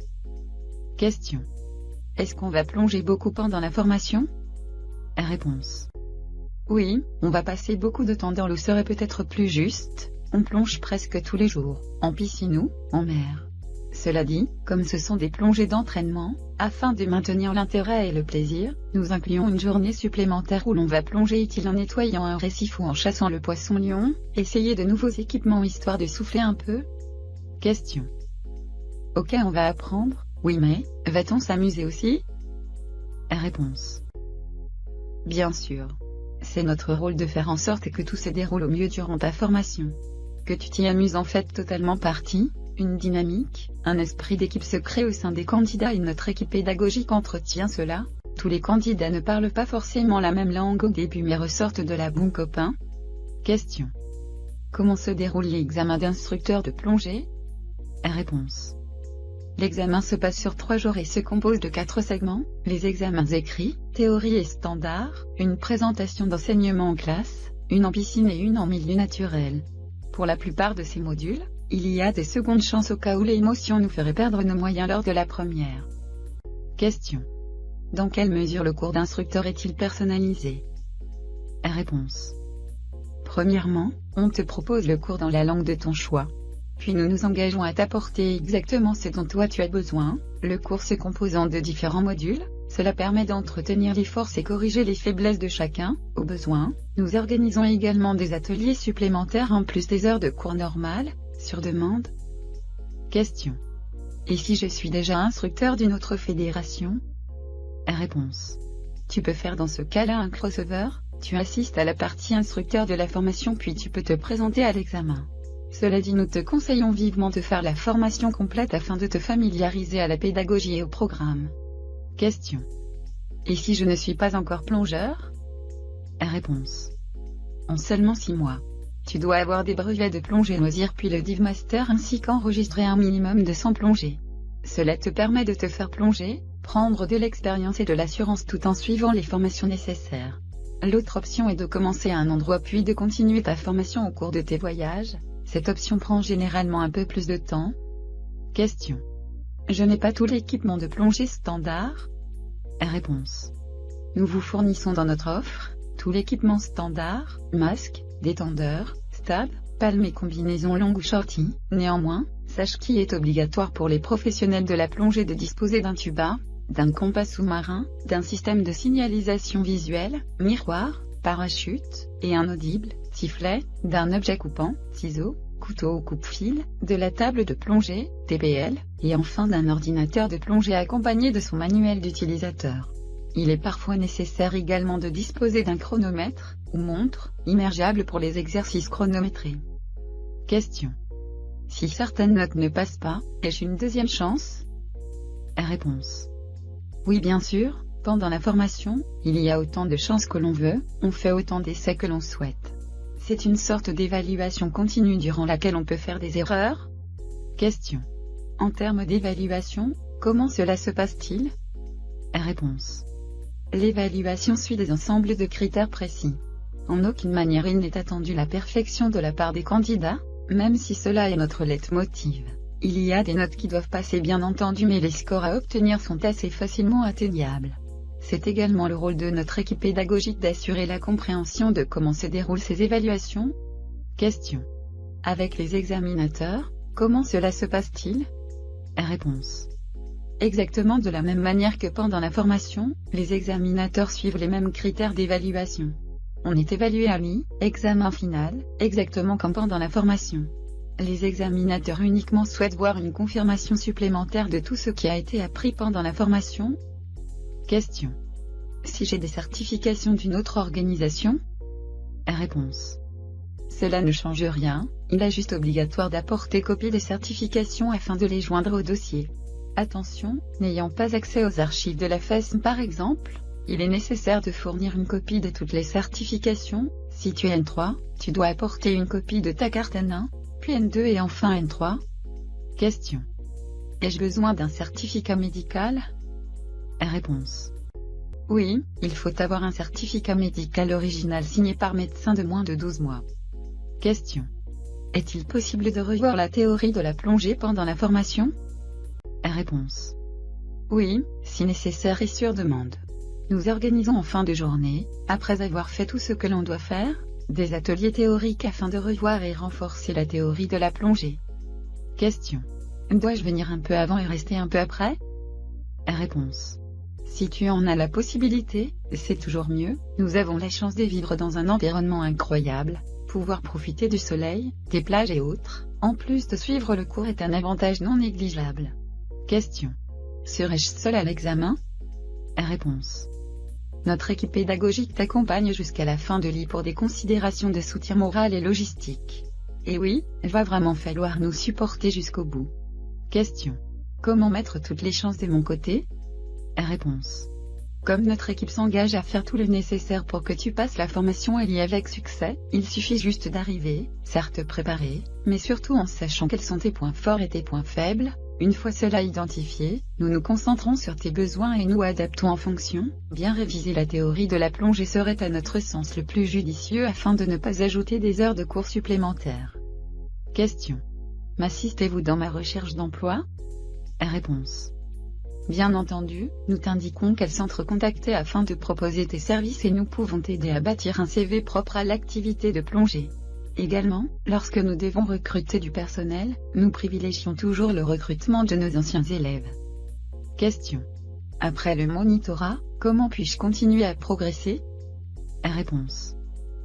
Question. Est-ce qu'on va plonger beaucoup pendant la formation? Réponse. Oui, on va passer beaucoup de temps dans l'eau serait peut-être plus juste, on plonge presque tous les jours, en piscine ou en mer. Cela dit, comme ce sont des plongées d'entraînement, afin de maintenir l'intérêt et le plaisir, nous incluons une journée supplémentaire où l'on va plonger utile en nettoyant un récif ou en chassant le poisson-lion, essayer de nouveaux équipements histoire de souffler un peu. Question. Ok, on va apprendre, oui mais, va-t-on s'amuser aussi? Réponse. Bien sûr. C'est notre rôle de faire en sorte que tout se déroule au mieux durant ta formation. Que tu t'y amuses en fait totalement partie. Une dynamique, un esprit d'équipe se crée au sein des candidats et notre équipe pédagogique entretient cela. Tous les candidats ne parlent pas forcément la même langue au début mais ressortent de là bons copains. Question. Comment se déroule l'examen d'instructeur de plongée? Réponse. L'examen se passe sur 3 jours et se compose de 4 segments, les examens écrits, théorie et standard, une présentation d'enseignement en classe, une en piscine et une en milieu naturel. Pour la plupart de ces modules, il y a des secondes chances au cas où l'émotion nous ferait perdre nos moyens lors de la première. Question. Dans quelle mesure le cours d'instructeur est-il personnalisé? Réponse. Premièrement, on te propose le cours dans la langue de ton choix. Puis nous nous engageons à t'apporter exactement ce dont toi tu as besoin, le cours se composant de différents modules, cela permet d'entretenir les forces et corriger les faiblesses de chacun, au besoin, nous organisons également des ateliers supplémentaires en plus des heures de cours normales, sur demande. Question. Et si je suis déjà instructeur d'une autre fédération? Réponse. Tu peux faire dans ce cas-là un crossover, tu assistes à la partie instructeur de la formation puis tu peux te présenter à l'examen. Cela dit, nous te conseillons vivement de faire la formation complète afin de te familiariser à la pédagogie et au programme. Question. Et si je ne suis pas encore plongeur? Réponse. En seulement 6 mois. Tu dois avoir des brevets de plongée loisir puis le Dive Master ainsi qu'enregistrer un minimum de 100 plongées. Cela te permet de te faire plonger, prendre de l'expérience et de l'assurance tout en suivant les formations nécessaires. L'autre option est de commencer à un endroit puis de continuer ta formation au cours de tes voyages. Cette option prend généralement un peu plus de temps. Question. Je n'ai pas tout l'équipement de plongée standard? Réponse. Nous vous fournissons dans notre offre tout l'équipement standard, masque, détendeur, stab, palme et combinaison longue ou shorty. Néanmoins, sache qu'il est obligatoire pour les professionnels de la plongée de disposer d'un tuba, d'un compas sous-marin, d'un système de signalisation visuelle, miroir, parachute, et un audible, sifflet, d'un objet coupant, ciseaux, couteau ou coupe-fil, de la table de plongée, TPL, et enfin d'un ordinateur de plongée accompagné de son manuel d'utilisateur. Il est parfois nécessaire également de disposer d'un chronomètre, ou montre, immergeable pour les exercices chronométrés. Question. Si certaines notes ne passent pas, ai-je une deuxième chance? Réponse. Oui bien sûr, pendant la formation, il y a autant de chances que l'on veut, on fait autant d'essais que l'on souhaite. C'est une sorte d'évaluation continue durant laquelle on peut faire des erreurs? Question. En termes d'évaluation, comment cela se passe-t-il? Réponse. L'évaluation suit des ensembles de critères précis. En aucune manière il n'est attendu la perfection de la part des candidats, même si cela est notre leitmotiv. Il y a des notes qui doivent passer bien entendu, mais les scores à obtenir sont assez facilement atteignables. C'est également le rôle de notre équipe pédagogique d'assurer la compréhension de comment se déroulent ces évaluations. Question. Avec les examinateurs, comment cela se passe-t-il? Réponse. Exactement de la même manière que pendant la formation, les examinateurs suivent les mêmes critères d'évaluation. On est évalué à mi-examen final, exactement comme pendant la formation. Les examinateurs uniquement souhaitent voir une confirmation supplémentaire de tout ce qui a été appris pendant la formation. Question. Si j'ai des certifications d'une autre organisation? Réponse. Cela ne change rien, il est juste obligatoire d'apporter copie des certifications afin de les joindre au dossier. Attention, n'ayant pas accès aux archives de la FESM par exemple, il est nécessaire de fournir une copie de toutes les certifications. Si tu es N3, tu dois apporter une copie de ta carte N1, puis N2 et enfin N3. Question. Ai-je besoin d'un certificat médical? Réponse. Oui, il faut avoir un certificat médical original signé par médecin de moins de 12 mois. Question. Est-il possible de revoir la théorie de la plongée pendant la formation? Réponse. Oui, si nécessaire et sur demande. Nous organisons en fin de journée, après avoir fait tout ce que l'on doit faire, des ateliers théoriques afin de revoir et renforcer la théorie de la plongée. Question. Dois-je venir un peu avant et rester un peu après? Réponse. Si tu en as la possibilité, c'est toujours mieux. Nous avons la chance de vivre dans un environnement incroyable. Pouvoir profiter du soleil, des plages et autres, en plus de suivre le cours est un avantage non négligeable. Question. Serais-je seul à l'examen? Réponse. Notre équipe pédagogique t'accompagne jusqu'à la fin de l'I pour des considérations de soutien moral et logistique. Et oui, il va vraiment falloir nous supporter jusqu'au bout. Question. Comment mettre toutes les chances de mon côté? Réponse. Comme notre équipe s'engage à faire tout le nécessaire pour que tu passes la formation et l'I avec succès, il suffit juste d'arriver, certes préparé, mais surtout en sachant quels sont tes points forts et tes points faibles. Une fois cela identifié, nous nous concentrons sur tes besoins et nous adaptons en fonction. Bien réviser la théorie de la plongée serait à notre sens le plus judicieux afin de ne pas ajouter des heures de cours supplémentaires. Question. M'assistez-vous dans ma recherche d'emploi? Réponse. Bien entendu, nous t'indiquons quel centre contacter afin de proposer tes services et nous pouvons t'aider à bâtir un CV propre à l'activité de plongée. Également, lorsque nous devons recruter du personnel, nous privilégions toujours le recrutement de nos anciens élèves. Question. Après le monitorat, comment puis-je continuer à progresser? Réponse.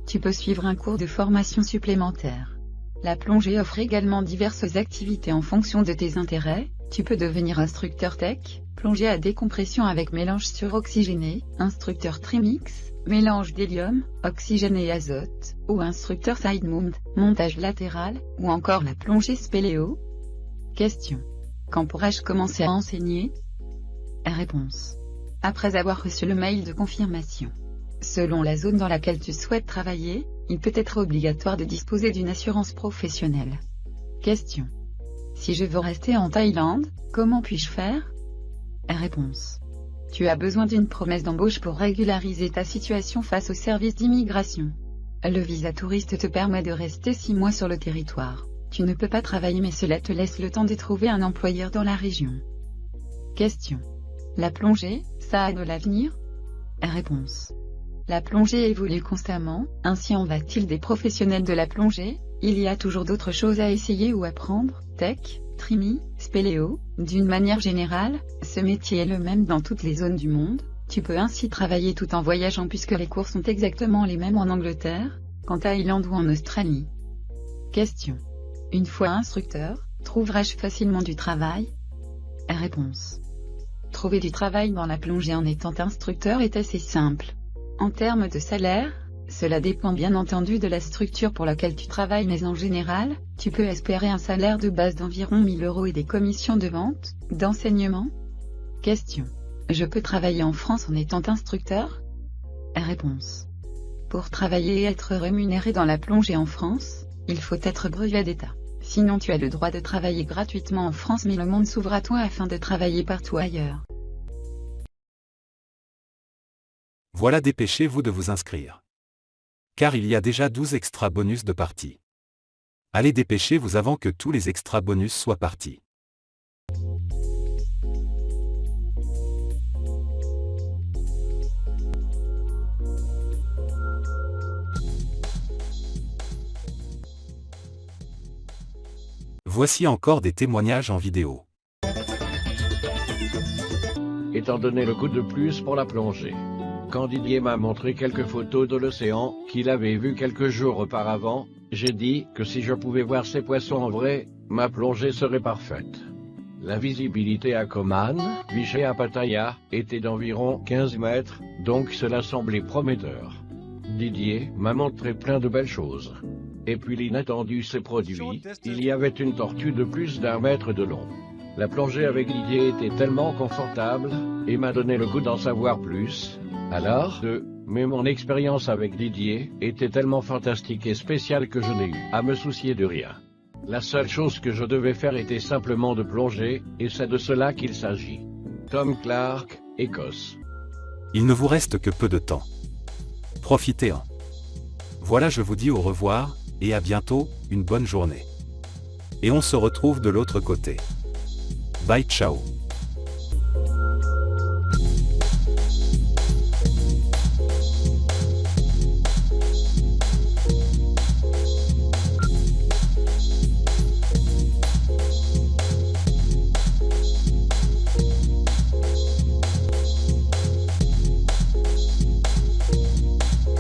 Tu peux suivre un cours de formation supplémentaire. La plongée offre également diverses activités en fonction de tes intérêts. Tu peux devenir instructeur tech, plongée à décompression avec mélange suroxygéné, instructeur trimix, mélange d'hélium, oxygène et azote, ou instructeur side mount, montage latéral, ou encore la plongée spéléo. Question. Quand pourrais-je commencer à enseigner? Réponse. Après avoir reçu le mail de confirmation. Selon la zone dans laquelle tu souhaites travailler, il peut être obligatoire de disposer d'une assurance professionnelle. Question. Si je veux rester en Thaïlande, comment puis-je faire? Réponse. Tu as besoin d'une promesse d'embauche pour régulariser ta situation face au service d'immigration. Le visa touriste te permet de rester 6 mois sur le territoire. Tu ne peux pas travailler mais cela te laisse le temps de trouver un employeur dans la région. Question. La plongée, ça a de l'avenir? Réponse. La plongée évolue constamment, ainsi en va-t-il des professionnels de la plongée? Il y a toujours d'autres choses à essayer ou apprendre, tech, trimi, spéléo. D'une manière générale, ce métier est le même dans toutes les zones du monde. Tu peux ainsi travailler tout en voyageant puisque les cours sont exactement les mêmes en Angleterre, qu'en Thaïlande ou en Australie. Question. Une fois instructeur, trouverai-je facilement du travail? Réponse. Trouver du travail dans la plongée en étant instructeur est assez simple. En termes de salaire, cela dépend bien entendu de la structure pour laquelle tu travailles mais en général, tu peux espérer un salaire de base d'environ 1 000 € et des commissions de vente, d'enseignement. Question. Je peux travailler en France en étant instructeur? Réponse. Pour travailler et être rémunéré dans la plongée en France, il faut être brevet d'État. Sinon tu as le droit de travailler gratuitement en France mais le monde s'ouvre à toi afin de travailler partout ailleurs. Voilà, dépêchez-vous de vous inscrire. car il y a déjà 12 extra bonus de partie. Allez dépêchez-vous avant que tous les extra bonus soient partis. Voici encore des témoignages en vidéo. Étant donné le coup de plus pour la plongée. Quand Didier m'a montré quelques photos de l'océan qu'il avait vu quelques jours auparavant, j'ai dit que si je pouvais voir ces poissons en vrai, ma plongée serait parfaite. La visibilité à Koman, puis à Pattaya, était d'environ 15 mètres, donc cela semblait prometteur. Didier m'a montré plein de belles choses. Et puis l'inattendu s'est produit, il y avait une tortue de plus d'1 mètre de long. La plongée avec Didier était tellement confortable, et m'a donné le goût d'en savoir plus. Alors, mais mon expérience avec Didier était tellement fantastique et spéciale que je n'ai eu à me soucier de rien. La seule chose que je devais faire était simplement de plonger, et c'est de cela qu'il s'agit. Tom Clark, Écosse. Il ne vous reste que peu de temps. Profitez-en. Voilà, je vous dis au revoir, et à bientôt, une bonne journée. Et on se retrouve de l'autre côté. Bye ciao.